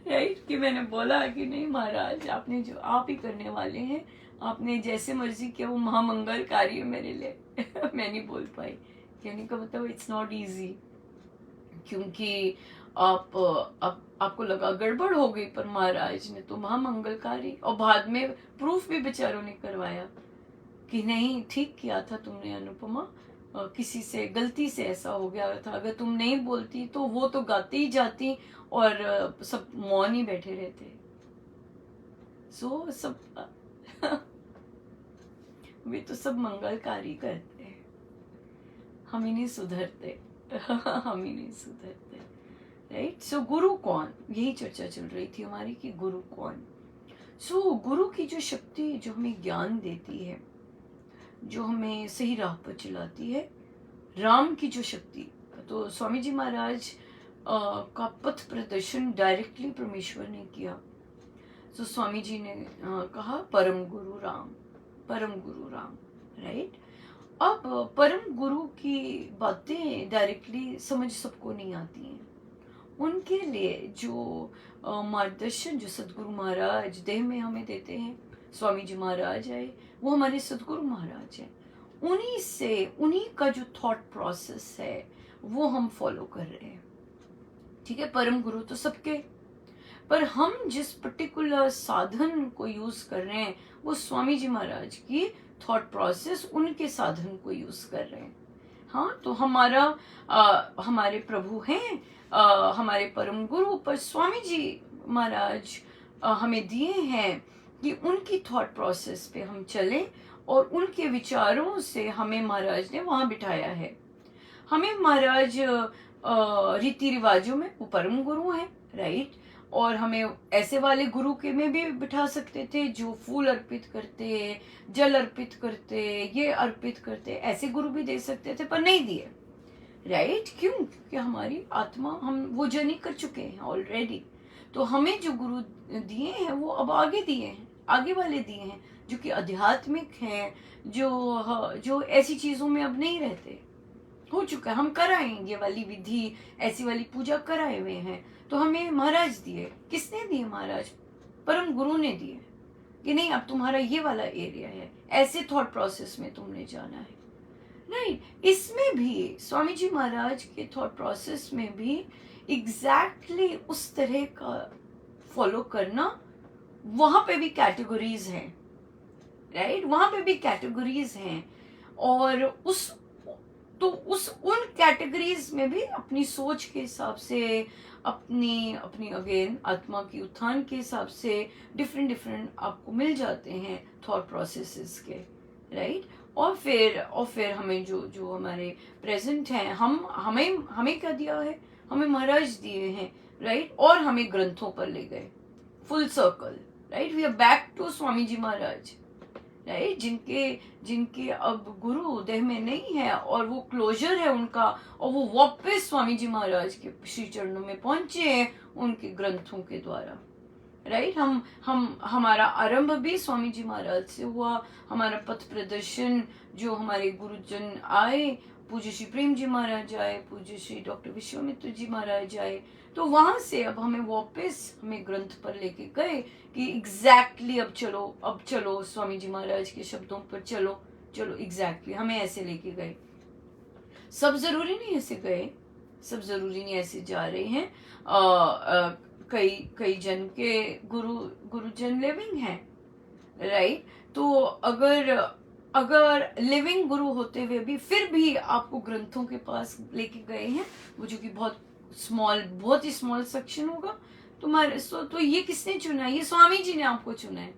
right, कि मैंने बोला कि नहीं महाराज आपने जो आप ही करने वाले हैं, आपने जैसे मर्जी किया वो महामंगलकारी है मेरे लिए मैं नहीं बोल पाई, कहने का मतलब इट्स नॉट इजी, क्योंकि आपको लगा गड़बड़ हो गई, पर महाराज ने तो महामंगलकारी, और बाद में प्रूफ भी बेचारों ने करवाया कि नहीं ठीक किया था तुमने अनुपमा, किसी से गलती से ऐसा हो गया था, अगर तुम नहीं बोलती तो वो तो गाती ही जाती और सब मौन ही बैठे रहते। सो सब वे तो सब मंगलकारी करते हैं, हम ही नहीं सुधरते हम ही नहीं सुधरते, राइट। सो गुरु कौन, यही चर्चा चल रही थी हमारी कि गुरु कौन। सो गुरु की जो शक्ति जो हमें ज्ञान देती है, जो हमें सही राह पर चलाती है, राम की जो शक्ति। तो स्वामी जी महाराज का पथ प्रदर्शन डायरेक्टली परमेश्वर ने किया। तो स्वामी जी ने कहा परम गुरु राम, परम गुरु राम, राइट। अब परम गुरु की बातें डायरेक्टली समझ सबको नहीं आती हैं। उनके लिए जो मार्गदर्शन जो सदगुरु महाराज देह में हमें देते हैं, स्वामी जी महाराज आए, वो हमारे सदगुरु महाराज हैं। उन्हीं से, उन्हीं का जो थॉट प्रोसेस है वो हम फॉलो कर रहे हैं। ठीक है, परम गुरु तो सबके, पर हम जिस पर्टिकुलर साधन को यूज कर रहे हैं वो स्वामी जी महाराज की थॉट प्रोसेस, उनके साधन को यूज कर रहे हैं। हाँ, तो हमारे प्रभु हैं, हमारे परम गुरु, पर स्वामी जी महाराज हमें दिए हैं कि उनकी थॉट प्रोसेस पे हम चलें, और उनके विचारों से हमें महाराज ने वहां बिठाया है। हमें महाराज रीति रिवाजों में वो परम गुरु हैं, राइट। और हमें ऐसे वाले गुरु के में भी बिठा सकते थे जो फूल अर्पित करते, जल अर्पित करते, ये अर्पित करते, ऐसे गुरु भी दे सकते थे, पर नहीं दिए, राइट। क्यों? क्योंकि हमारी आत्मा, हम वो जर्नी कर चुके हैं ऑलरेडी। तो हमें जो गुरु दिए हैं वो अब आगे दिए हैं, आगे वाले दिए हैं, जो कि आध्यात्मिक हैं, जो ऐसी चीजों में अब नहीं रहते, हो चुका है। हम कराएं ये वाली विधि, ऐसी वाली पूजा कराए हुए हैं, तो हमें महाराज दिए। किसने दिए? महाराज, परम गुरु ने दिए कि नहीं, अब तुम्हारा ये वाला एरिया है, ऐसे थॉट प्रोसेस में तुमने जाना है, राइट। इसमें भी स्वामी जी महाराज के थॉट प्रोसेस में भी एग्जैक्टली उस तरह का फॉलो करना, वहां पे भी कैटेगरीज हैं, राइट, वहां पे भी कैटेगरीज हैं। और उन कैटेगरीज में भी अपनी सोच के हिसाब से, अपनी अपनी अगेन आत्मा की उत्थान के हिसाब से डिफरेंट आपको मिल जाते हैं थॉट प्रोसेसेस के, राइट। और फिर हमें जो हमारे प्रेजेंट हैं, हमें क्या दिया है? हमें महाराज दिए हैं, राइट। और हमें ग्रंथों पर ले गए, full circle, right. We are back to Swami ji Maharaj, right. जिनके अब गुरु देह में नहीं है, और वो क्लोजर है उनका, और वो वापस स्वामी जी महाराज के श्री चरणों में पहुंचे हैं उनके ग्रंथों के द्वारा, राइट। हमारा आरंभ भी स्वामी जी महाराज से हुआ। हमारा पथ प्रदर्शन, जो हमारे गुरुजन आए, पूज्य श्री प्रेम जी महाराज आए, पूज्य श्री डॉक्टर विश्वामित्र जी महाराज आए, तो वहां से अब हमें वापस हमें ग्रंथ पर लेके गए कि एग्जैक्टली अब चलो स्वामी जी महाराज के शब्दों पर चलो एग्जैक्टली हमें ऐसे लेके गए। सब जरूरी नहीं ऐसे गए, सब जरूरी नहीं ऐसे जा रहे हैं। कई जन के गुरुजन लिविंग हैं, राइट। तो अगर लिविंग गुरु होते हुए भी फिर भी आपको ग्रंथों के पास लेके गए हैं, वो जो कि बहुत ही स्मॉल सेक्शन होगा तुम्हारे, तो ये किसने चुना है? ये स्वामी जी ने आपको चुना है।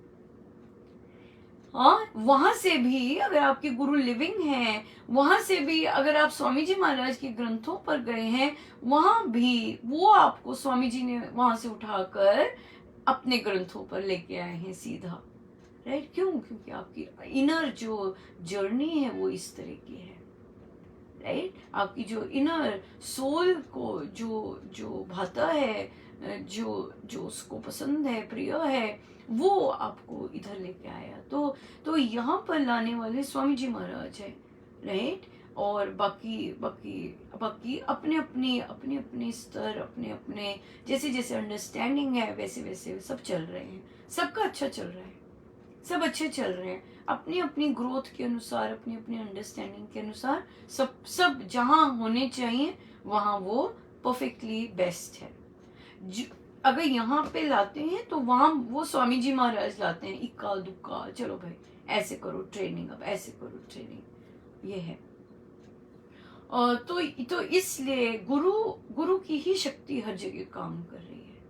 हाँ, वहां से भी अगर आपके गुरु लिविंग हैं, वहां से भी अगर आप स्वामी जी महाराज के ग्रंथों पर गए हैं, वहां भी वो आपको स्वामी जी ने वहां से उठाकर अपने ग्रंथों पर लेके आए हैं सीधा, राइट। क्यों? क्योंकि आपकी इनर जो जर्नी है वो इस तरह की है, राइट। आपकी जो इनर सोल को जो भाता है, जो उसको पसंद है, प्रिय है, वो आपको इधर लेके आया। तो यहाँ पर लाने वाले स्वामी जी महाराज है, राइट। और बाकी अपने अपने स्तर, अपने जैसे अंडरस्टैंडिंग है, वैसे सब चल रहे हैं। सबका अच्छा चल रहा है, सब अच्छे चल रहे हैं अपनी अपनी ग्रोथ के अनुसार, अपनी अपनी अंडरस्टैंडिंग के अनुसार। सब जहां होने चाहिए वहां वो परफेक्टली बेस्ट है। अगर यहाँ पे लाते हैं तो वहां वो स्वामी जी महाराज लाते हैं, इक्का दुक्का, चलो भाई ऐसे करो ट्रेनिंग, अब ऐसे करो ट्रेनिंग, ये है। तो इसलिए गुरु की ही शक्ति हर जगह काम कर रही है,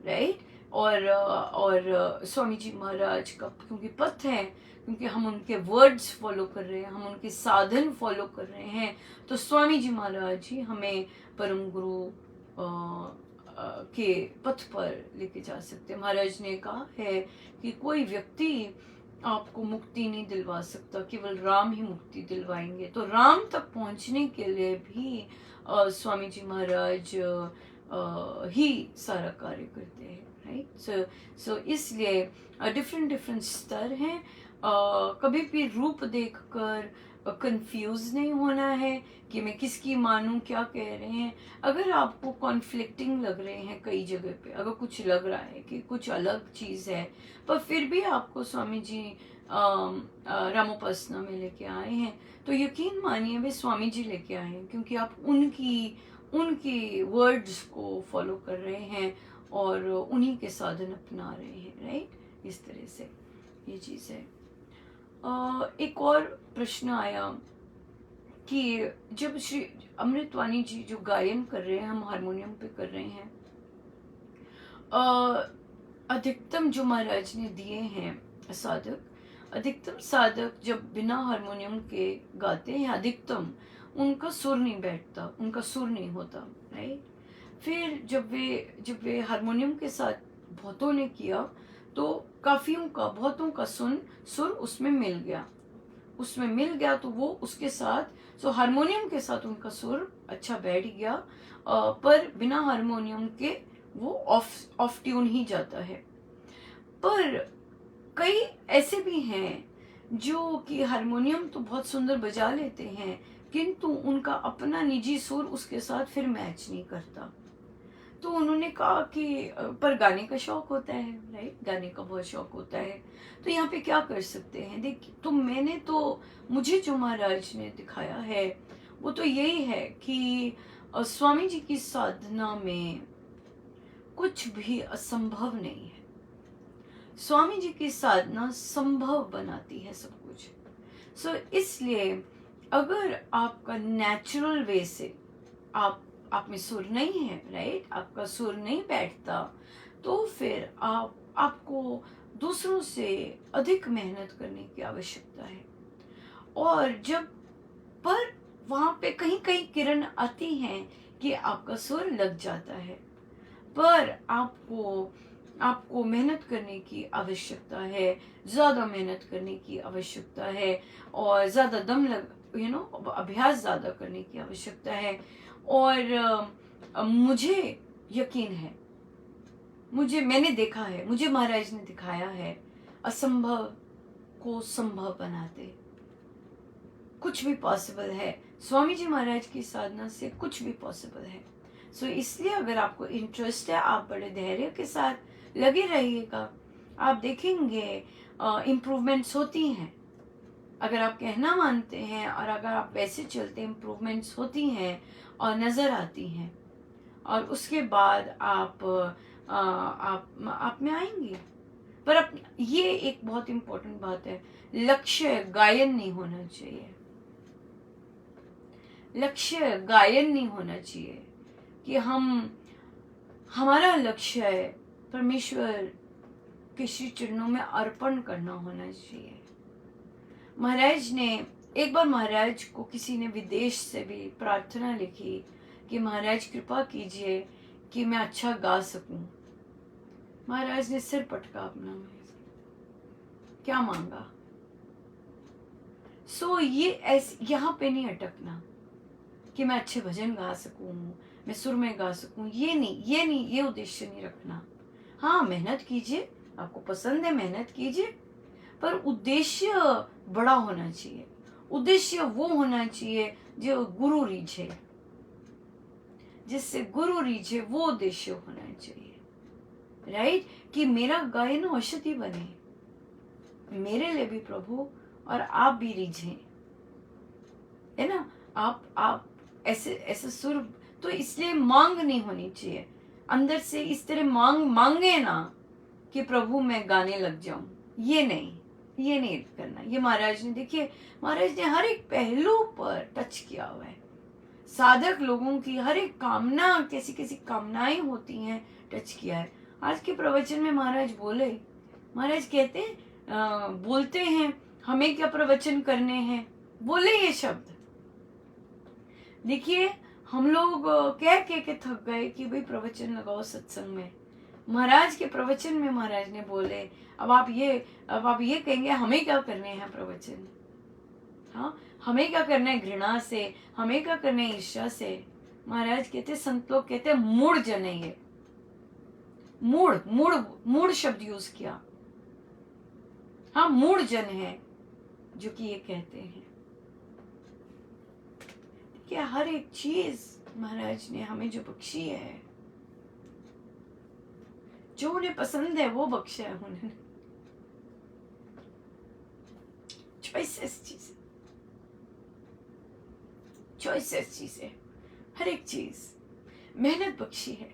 राइट। और स्वामी जी महाराज का क्योंकि पथ है, क्योंकि हम उनके वर्ड्स फॉलो कर रहे हैं, हम उनके साधन फॉलो कर रहे हैं, तो स्वामी जी महाराज ही हमें परम गुरु के पथ पर लेके जा सकते हैं। महाराज ने कहा है कि कोई व्यक्ति आपको मुक्ति नहीं दिलवा सकता, केवल राम ही मुक्ति दिलवाएंगे। तो राम तक पहुंचने के लिए भी स्वामी जी महाराज ही सारा कार्य करते हैं, राइट। सो इसलिए डिफरेंट डिफरेंट स्तर हैं। कभी भी रूप देखकर कंफ्यूज नहीं होना है कि मैं किसकी मानूं, क्या कह रहे हैं। अगर आपको कॉन्फ्लिक्टिंग लग रहे हैं कई जगह पे, अगर कुछ लग रहा है कि कुछ अलग चीज़ है, पर फिर भी आपको स्वामी जी रामोपासना में लेके आए हैं, तो यकीन मानिए वे स्वामी जी लेके आए हैं, क्योंकि आप उनकी वर्ड्स को फॉलो कर रहे हैं और उन्हीं के साधन अपना रहे हैं, राइट। इस तरह से ये चीज़ है। एक और प्रश्न आया कि जब श्री अमृतवाणी जी जो गायन कर रहे हैं, हम हारमोनियम पे कर रहे हैं, अधिकतम जो महाराज ने दिए हैं साधक, अधिकतम साधक जब बिना हारमोनियम के गाते हैं, अधिकतम उनका सुर नहीं बैठता, उनका सुर नहीं होता, राइट। फिर जब वे हारमोनियम के साथ बहुतों ने किया, तो काफियों का, बहुतों का सुर उसमें मिल गया, तो वो उसके साथ, सो हारमोनियम के साथ उनका सुर अच्छा बैठ गया, पर बिना हारमोनियम के वो ऑफ ट्यून ही जाता है। पर कई ऐसे भी हैं जो कि हारमोनियम तो बहुत सुंदर बजा लेते हैं, किंतु उनका अपना निजी सुर उसके साथ फिर मैच नहीं करता। तो उन्होंने कहा कि पर गाने का शौक होता है, राइट, गाने का बहुत शौक होता है, तो यहाँ पे क्या कर सकते हैं। देखिए, तो मुझे जो महाराज ने दिखाया है वो तो यही है कि स्वामी जी की साधना में कुछ भी असंभव नहीं है। स्वामी जी की साधना संभव बनाती है सब कुछ। सो इसलिए अगर आपका नेचुरल वे से आप में सुर नहीं है, राइट, आपका सुर नहीं बैठता, तो फिर आपको दूसरों से अधिक मेहनत करने की आवश्यकता है। और जब पर वहां पे कहीं कहीं किरण आती हैं कि आपका सुर लग जाता है, पर आपको मेहनत करने की आवश्यकता है, ज़्यादा मेहनत करने की आवश्यकता है, और ज़्यादा दम अभ्यास ज़्यादा करने की आवश्यकता है। और मुझे यकीन है, मैंने देखा है, मुझे महाराज ने दिखाया है, असंभव को संभव बनाते कुछ भी पॉसिबल है। स्वामी जी महाराज की साधना से कुछ भी पॉसिबल है। सो इसलिए अगर आपको इंटरेस्ट है, आप बड़े धैर्य के साथ लगे रहिएगा, आप देखेंगे इम्प्रूवमेंट्स होती हैं। अगर आप कहना मानते हैं और अगर आप वैसे चलते, इम्प्रूवमेंट्स होती हैं और नज़र आती हैं, और उसके बाद आप में आएंगी। पर ये एक बहुत इम्पोर्टेंट बात है, लक्ष्य गायन नहीं होना चाहिए। लक्ष्य गायन नहीं होना चाहिए कि हमारा लक्ष्य है परमेश्वर के श्री चरणों में अर्पण करना होना चाहिए। महाराज ने एक बार, महाराज को किसी ने विदेश से भी प्रार्थना लिखी कि महाराज कृपा कीजिए कि मैं अच्छा गा सकूं। महाराज ने सिर पटका अपना, क्या मांगा। सो ये ऐसे यहाँ पे नहीं अटकना कि मैं अच्छे भजन गा सकूं, मैं सुर में गा सकूं, ये उद्देश्य नहीं रखना। हाँ, मेहनत कीजिए, आपको पसंद है मेहनत कीजिए, पर उद्देश्य बड़ा होना चाहिए। उद्देश्य वो होना चाहिए जो गुरु रीझे, जिससे गुरु रीझे, वो उद्देश्य होना चाहिए, राइट। कि मेरा गायन औषधि बने मेरे लिए भी प्रभु, और आप भी रीझे, है ना। आप ऐसे सुर, तो इसलिए मांग नहीं होनी चाहिए अंदर से, इस तरह मांगे ना कि प्रभु मैं गाने लग जाऊं, ये नहीं करना। ये महाराज ने, देखिए, महाराज ने हर एक पहलू पर टच किया हुआ है। साधक लोगों की हर एक कामना, कैसी कैसी कामनाएं होती हैं, टच किया है। आज के प्रवचन में महाराज बोले, महाराज कहते हैं, बोलते हैं हमें क्या प्रवचन करने हैं, बोले ये शब्द। देखिए, हम लोग कह के थक गए कि भाई प्रवचन लगाओ सत्संग में, महाराज के प्रवचन में महाराज ने बोले, अब आप ये कहेंगे हमें क्या करने हैं प्रवचन, हाँ हमें क्या करना है घृणा से, हमें क्या करना है ईर्ष्या से। महाराज कहते, संत लोग कहते मूढ़ जन है ये, मूढ़ शब्द यूज किया, हाँ मूढ़ जन है जो कि ये कहते हैं कि हर एक चीज महाराज ने हमें जो बख्शी है, जो उन्हें पसंद है वो बख्शा है उन्होंने। चॉइसेस चीजें, हर एक चीज मेहनत बख्शी है।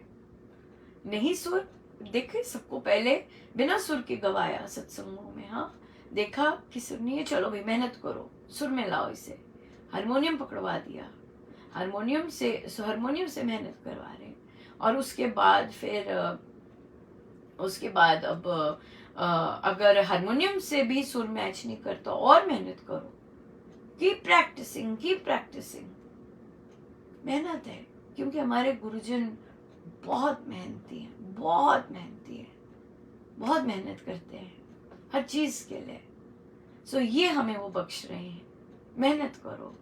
नहीं सुर देखे, सबको पहले बिना सुर के गवाया सत्संगों में, हाँ देखा कि सुर नहीं है, चलो भाई मेहनत करो, सुर में लाओ इसे, हारमोनियम पकड़वा दिया, हारमोनियम से मेहनत करवा रहे। और उसके बाद अब अगर हारमोनियम से भी सुर मैच नहीं करता और मेहनत करो, कीप प्रैक्टिसिंग। मेहनत है, क्योंकि हमारे गुरुजन बहुत मेहनती हैं, बहुत मेहनत करते हैं हर चीज के लिए। सो ये हमें वो बख्श रहे हैं, मेहनत करो,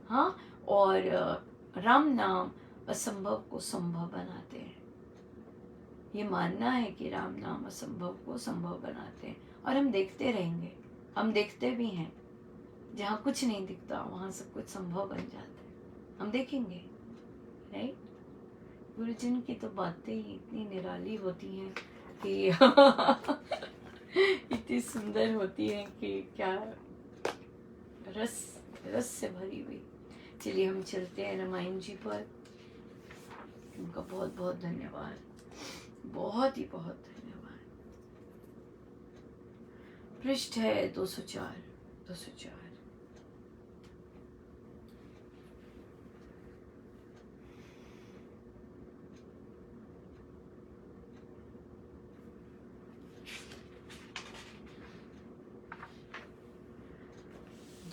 हाँ। और राम नाम असंभव को संभव बनाते हैं। ये मानना है कि राम नाम असंभव को संभव बनाते हैं, और हम देखते रहेंगे, हम देखते भी हैं, जहाँ कुछ नहीं दिखता वहाँ सब कुछ संभव बन जाता है, हम देखेंगे, राइट। गुरुजन की तो बातें ही इतनी निराली होती हैं कि इतनी सुंदर होती हैं कि क्या रस से भरी हुई। चलिए हम चलते हैं रामायण जी पर। उनका बहुत बहुत धन्यवाद, बहुत धन्यवाद। पृष्ठ है 204।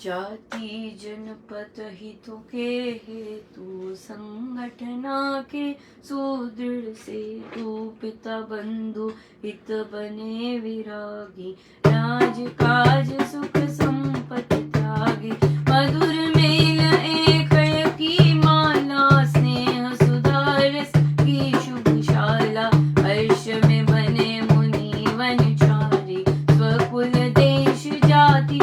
जाति जनपद हितों के हेतु संगठना के सुदृढ़ से तू पिता बंधु हित बने विरागी, राज काज सुख संपत्ति त्यागी, मधुर मेल एक की माला, स्नेह सुधारस की शुभशाला, हर्ष में बने मुनि वनचारी, स्वकुल देश जाति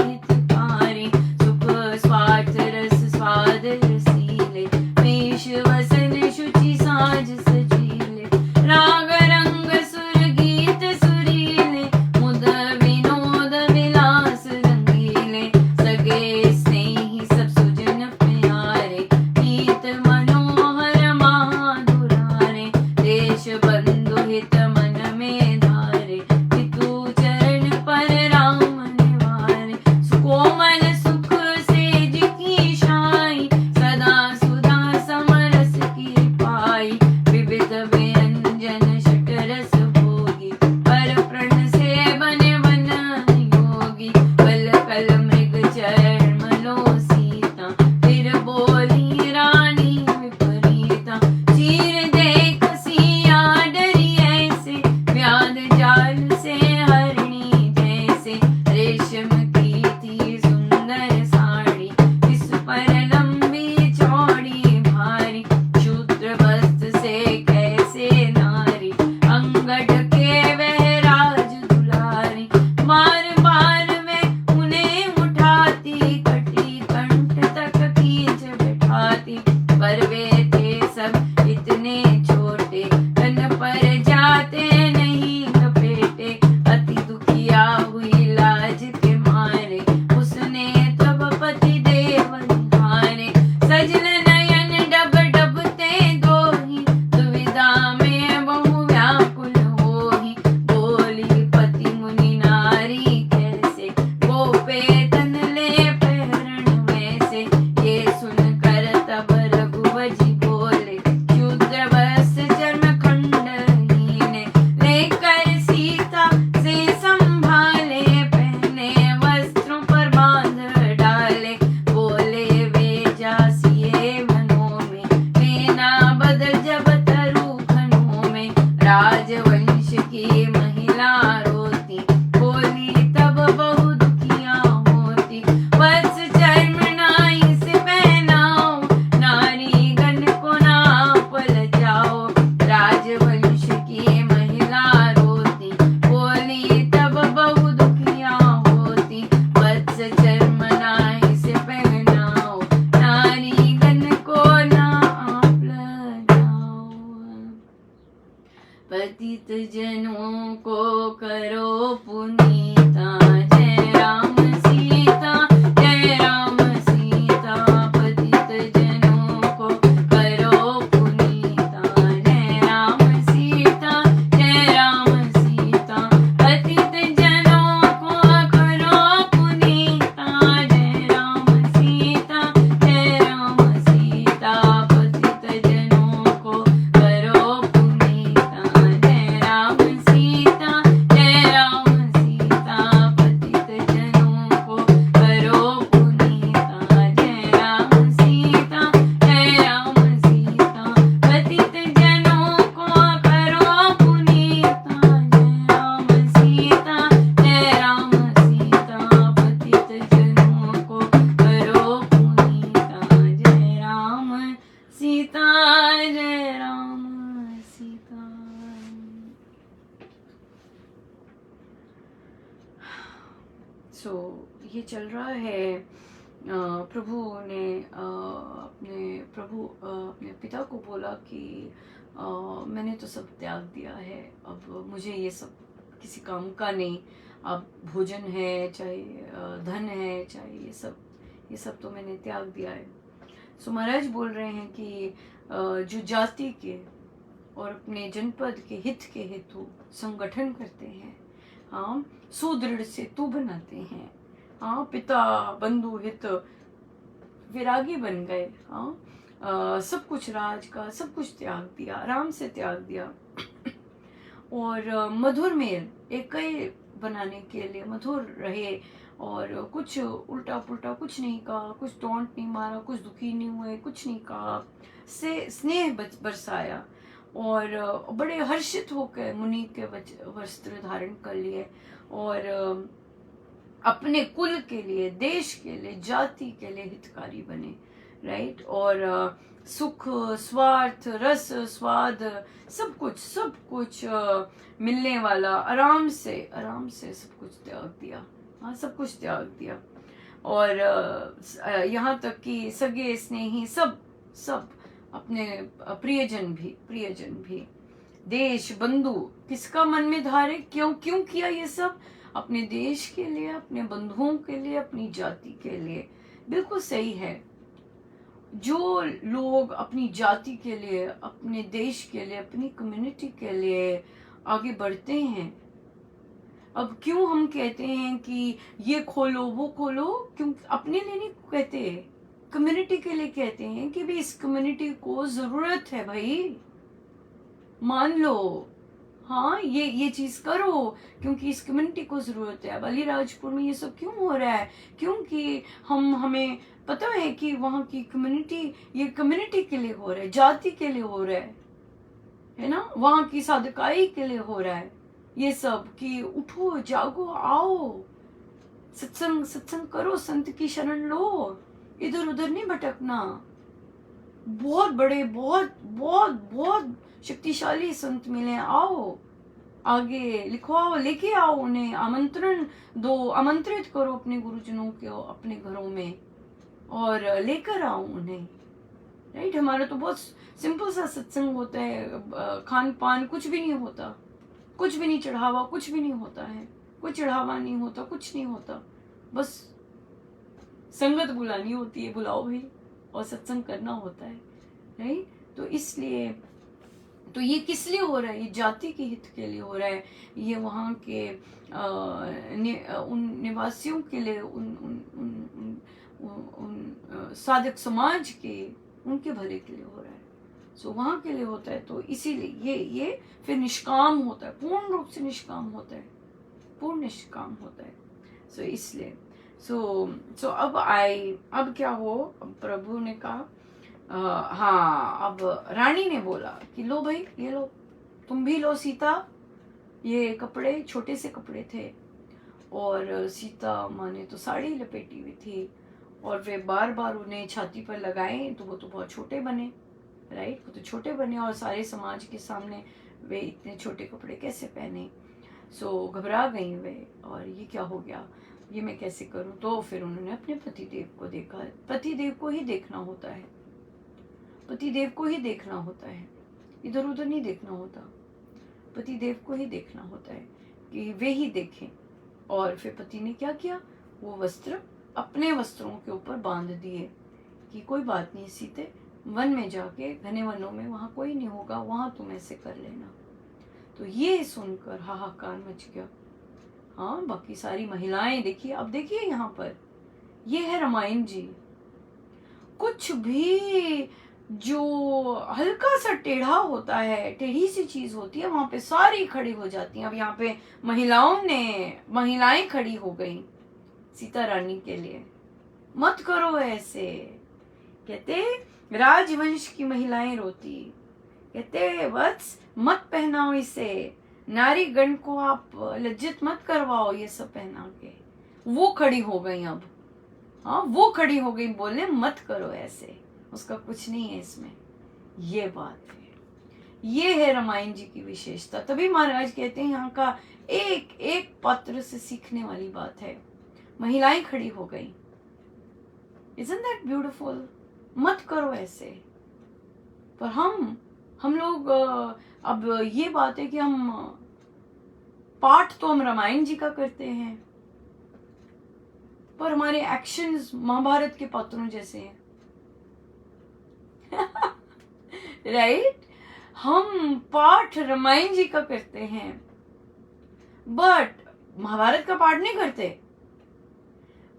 स्वार्थ रस स्वाद रसीले, वेश वसन शुचि साज सजीले, राग रंग सुर गीत सुरीले, मुद विनोद विलास रंगीले, सगे स्नेही सब सुजन प्यारे, गीत मनोहर महादुरारे, देश बंधु हित मन में धारे, पितु चरण पर राम निवारे, सुकोमल पतित जनों को करो पुनीता। जय राम सीता, जय राम सीता, पतित जनों को करो पुनीता। जय राम सीता, जय राम सीता, पतित जनों को करो पुनीता। जय राम सीता, जय राम सीता, पतित जनों को करो पुनीता। जय राम सीता, जय राम सीता, पतित जनों को करो पुनीता। जय राम सीता, जय राम सीता, पतित जनों को करो पुनीता। जय राम सीता, जय राम सीता, पतित जनों को करो पुनीता। जय राम सीता, जय राम सीता। सो ये चल रहा है। प्रभु ने अपने पिता को बोला कि मैंने तो सब त्याग दिया है, अब मुझे ये सब किसी काम का नहीं। अब भोजन है, चाहे धन है, चाहे ये सब तो मैंने त्याग दिया है। सो महाराज बोल रहे हैं कि जो जाति के और अपने जनपद के हित के हेतु संगठन करते हैं, हाँ, सुदृढ़ सेतु बनाते हैं, हाँ, पिता बंधु हित विरागी बन गए, हाँ, सब कुछ राज का सब कुछ त्याग दिया, आराम से त्याग दिया। और मधुर मेल एक बनाने के लिए मधुर रहे, और कुछ उल्टा पुल्टा कुछ नहीं कहा, कुछ टोंट नहीं मारा, कुछ दुखी नहीं हुए, कुछ नहीं कहा, से स्नेह बरसाया। और बड़े हर्षित होकर मुनि के वस्त्र धारण कर लिए, और अपने कुल के लिए, देश के लिए, जाति के लिए हितकारी बने, राइट। और सुख, स्वार्थ, रस, स्वाद, सब कुछ मिलने वाला आराम से सब कुछ त्याग दिया, हाँ, सब कुछ त्याग दिया। और यहाँ तक कि सगे स्नेही सब अपने प्रियजन भी देश बंधु किसका मन में धारे, क्यों किया ये सब? अपने देश के लिए, अपने बंधुओं के लिए, अपनी जाति के लिए। बिल्कुल सही है। जो लोग अपनी जाति के लिए, अपने देश के लिए, अपनी कम्युनिटी के लिए आगे बढ़ते हैं, अब क्यों हम कहते हैं कि ये खोलो वो खोलो? क्यों अपने लिए नहीं कहते, कम्युनिटी के लिए कहते हैं कि भाई इस कम्युनिटी को जरूरत है, भाई मान लो, हाँ, ये चीज करो क्योंकि इस कम्युनिटी को जरूरत है। अब अलीराजपुर में ये सब क्यों हो रहा है? क्योंकि हमें पता है कि वहाँ की कम्युनिटी, ये कम्युनिटी के लिए हो रहा है, जाति के लिए हो रहा है ना, वहाँ की साधकाई के लिए हो रहा है ये सब, कि उठो जागो आओ, सत्संग करो, संत की शरण लो, इधर उधर नहीं भटकना। बहुत बड़े, बहुत शक्तिशाली संत मिले, आओ आगे लिखवाओ, लेके आओ उन्हें, आमंत्रण दो, आमंत्रित करो अपने गुरुजनों को अपने घरों में और लेकर आओ उन्हें, राइट। हमारा तो बहुत सिंपल सा सत्संग होता है, खान पान कुछ भी नहीं होता, कुछ भी नहीं, चढ़ावा कुछ भी नहीं होता है, कोई चढ़ावा नहीं होता, कुछ नहीं होता, बस संगत बुलानी होती है, बुलाओ भाई, और सत्संग करना होता है, राइट। तो इसलिए तो ये किस लिए हो रहा है? ये जाति के हित के लिए हो रहा है, ये वहाँ के उन निवासियों के लिए, उन साधक समाज के, उनके भले के लिए हो रहा है। सो वहाँ के लिए होता है, तो इसीलिए ये फिर निष्काम होता है, पूर्ण रूप से निष्काम होता है, पूर्ण निष्काम होता है। सो इसलिए सो अब क्या हो, प्रभु ने कहा, हाँ, अब रानी ने बोला कि लो भाई, ये लो, तुम भी लो सीता। ये कपड़े छोटे से कपड़े थे, और सीता माँ ने तो साड़ी लपेटी हुई थी, और वे बार बार उन्हें छाती पर लगाए तो वो तो बहुत छोटे बने, राइट, वो तो छोटे बने, और सारे समाज के सामने वे इतने छोटे कपड़े कैसे पहने। सो घबरा गई वे, और ये क्या हो गया, ये मैं कैसे करूं? तो फिर उन्होंने अपने पतिदेव को देखा। पतिदेव को ही देखना होता है, पतिदेव को ही देखना होता है, इधर उधर नहीं देखना होता। पति देव को ही देखना होता है कि वे ही देखें। और फिर पति ने क्या किया, वो वस्त्र अपने वस्त्रों के ऊपर बांध दिए कि कोई बात नहीं सीते, वन में जाके, घने वनों में, वहां कोई नहीं होगा, वहां तुम ऐसे कर लेना। तो ये सुनकर हाहाकार मच गया। हाँ, बाकी सारी महिलाएं देखिए, अब देखिए यहाँ पर ये है रामायण जी। कुछ भी जो हल्का सा टेढ़ा होता है, टेढ़ी सी चीज होती है, वहां पे सारी खड़ी हो जाती हैं। अब यहाँ पे महिलाएं खड़ी हो गई सीता रानी के लिए, मत करो ऐसे। कहते राजवंश की महिलाएं रोती, कहते वत्स मत पहनाओ इसे, नारी गण को आप लज्जित मत करवाओ ये सब पहना के। वो खड़ी हो गई अब, हाँ वो खड़ी हो गई बोलने मत करो ऐसे, उसका कुछ नहीं है इसमें। ये बात है, ये है रामायण जी की विशेषता। तभी महाराज कहते हैं यहाँ का एक एक पात्र से सीखने वाली बात है। महिलाएं खड़ी हो गई, Isn't that beautiful? मत करो ऐसे। पर हम लोग अब ये बात है कि हम पाठ तो हम रामायण जी का करते हैं, पर हमारे एक्शंस महाभारत के पात्रों जैसे हैं। राइट? हम पाठ रामायण जी का करते हैं, बट महाभारत का पाठ नहीं करते।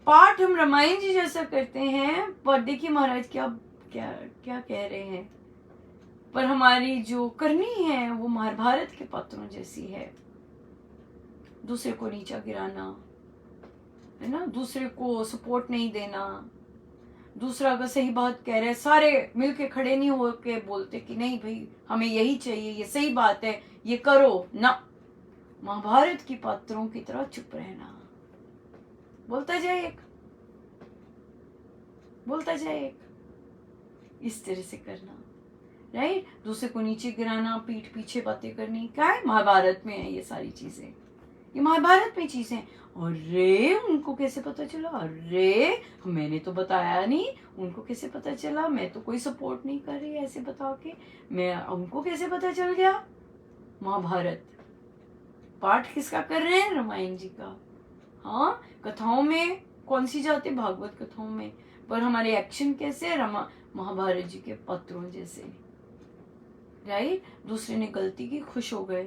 पाठ हम रामायण जी जैसा करते हैं, पर देखिए महाराज क्या क्या क्या कह रहे हैं, पर हमारी जो करनी है वो महाभारत के पात्रों जैसी है। दूसरे को नीचा गिराना, है ना, दूसरे को सपोर्ट नहीं देना, दूसरा अगर सही बात कह रहे हैं सारे मिलके खड़े नहीं हो के बोलते कि नहीं भाई हमें यही चाहिए, ये सही बात है, ये करो ना। महाभारत की पात्रों की तरह चुप रहना, बोलता जाए एक, बोलता जाए एक, इस तरह से करना। राइट? दूसरे को नीचे गिराना, पीठ पीछे बातें करनी, क्या है महाभारत में है ये सारी चीजें, ये महाभारत में चीजें। अरे उनको कैसे पता चला, अरे मैंने तो बताया नहीं, उनको कैसे पता चला, मैं तो कोई सपोर्ट नहीं कर रही ऐसे बता के, मैं उनको कैसे पता चल गया। महाभारत पाठ किसका कर रहे हैं, रामायण जी का। हाँ, कथाओं में कौन सी जाते, भागवत कथाओं में, पर हमारे एक्शन कैसे, महाभारत जी के पत्रों जैसे। राइट? दूसरे ने गलती की खुश हो गए,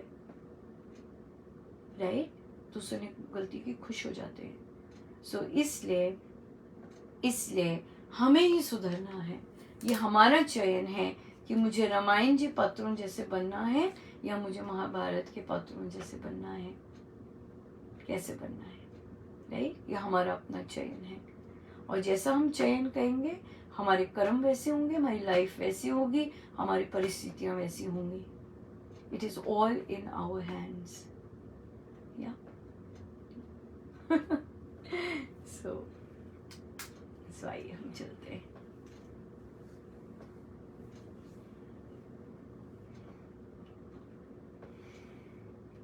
राइट? दूसरे ने गलती की खुश हो जाते हैं। सो इसलिए हमें ही सुधरना है। ये हमारा चयन है कि मुझे रामायण जी पत्रों जैसे बनना है या मुझे महाभारत के पत्रों जैसे बनना है, कैसे बनना है। राइट? ये हमारा अपना चयन है, और जैसा हम चयन करेंगे हमारे कर्म वैसे होंगे, हमारी लाइफ वैसी होगी, हमारी परिस्थितियां वैसी होंगी। It is all in our hands. Yeah so आइए हम चलते हैं।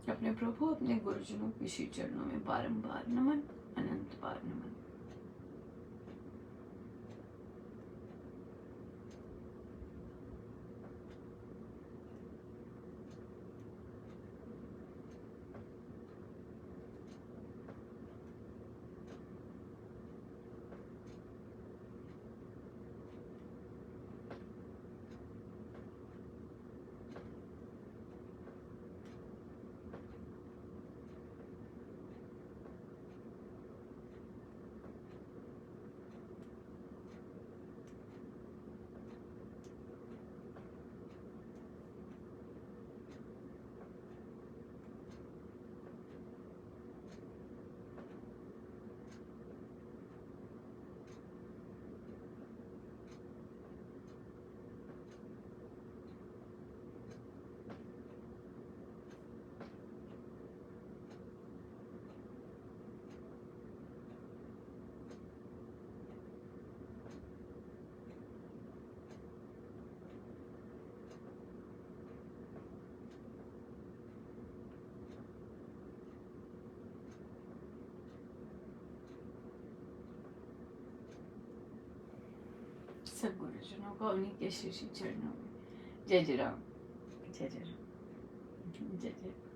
अपने प्रभु अपने गुरुजनों के श्री चरणों में बारंबार नमन, अनंत बार नमन। सब गुरुजनों को उन्हीं के श्री चरणों में। जय जय राम, जय जय राम। जय जय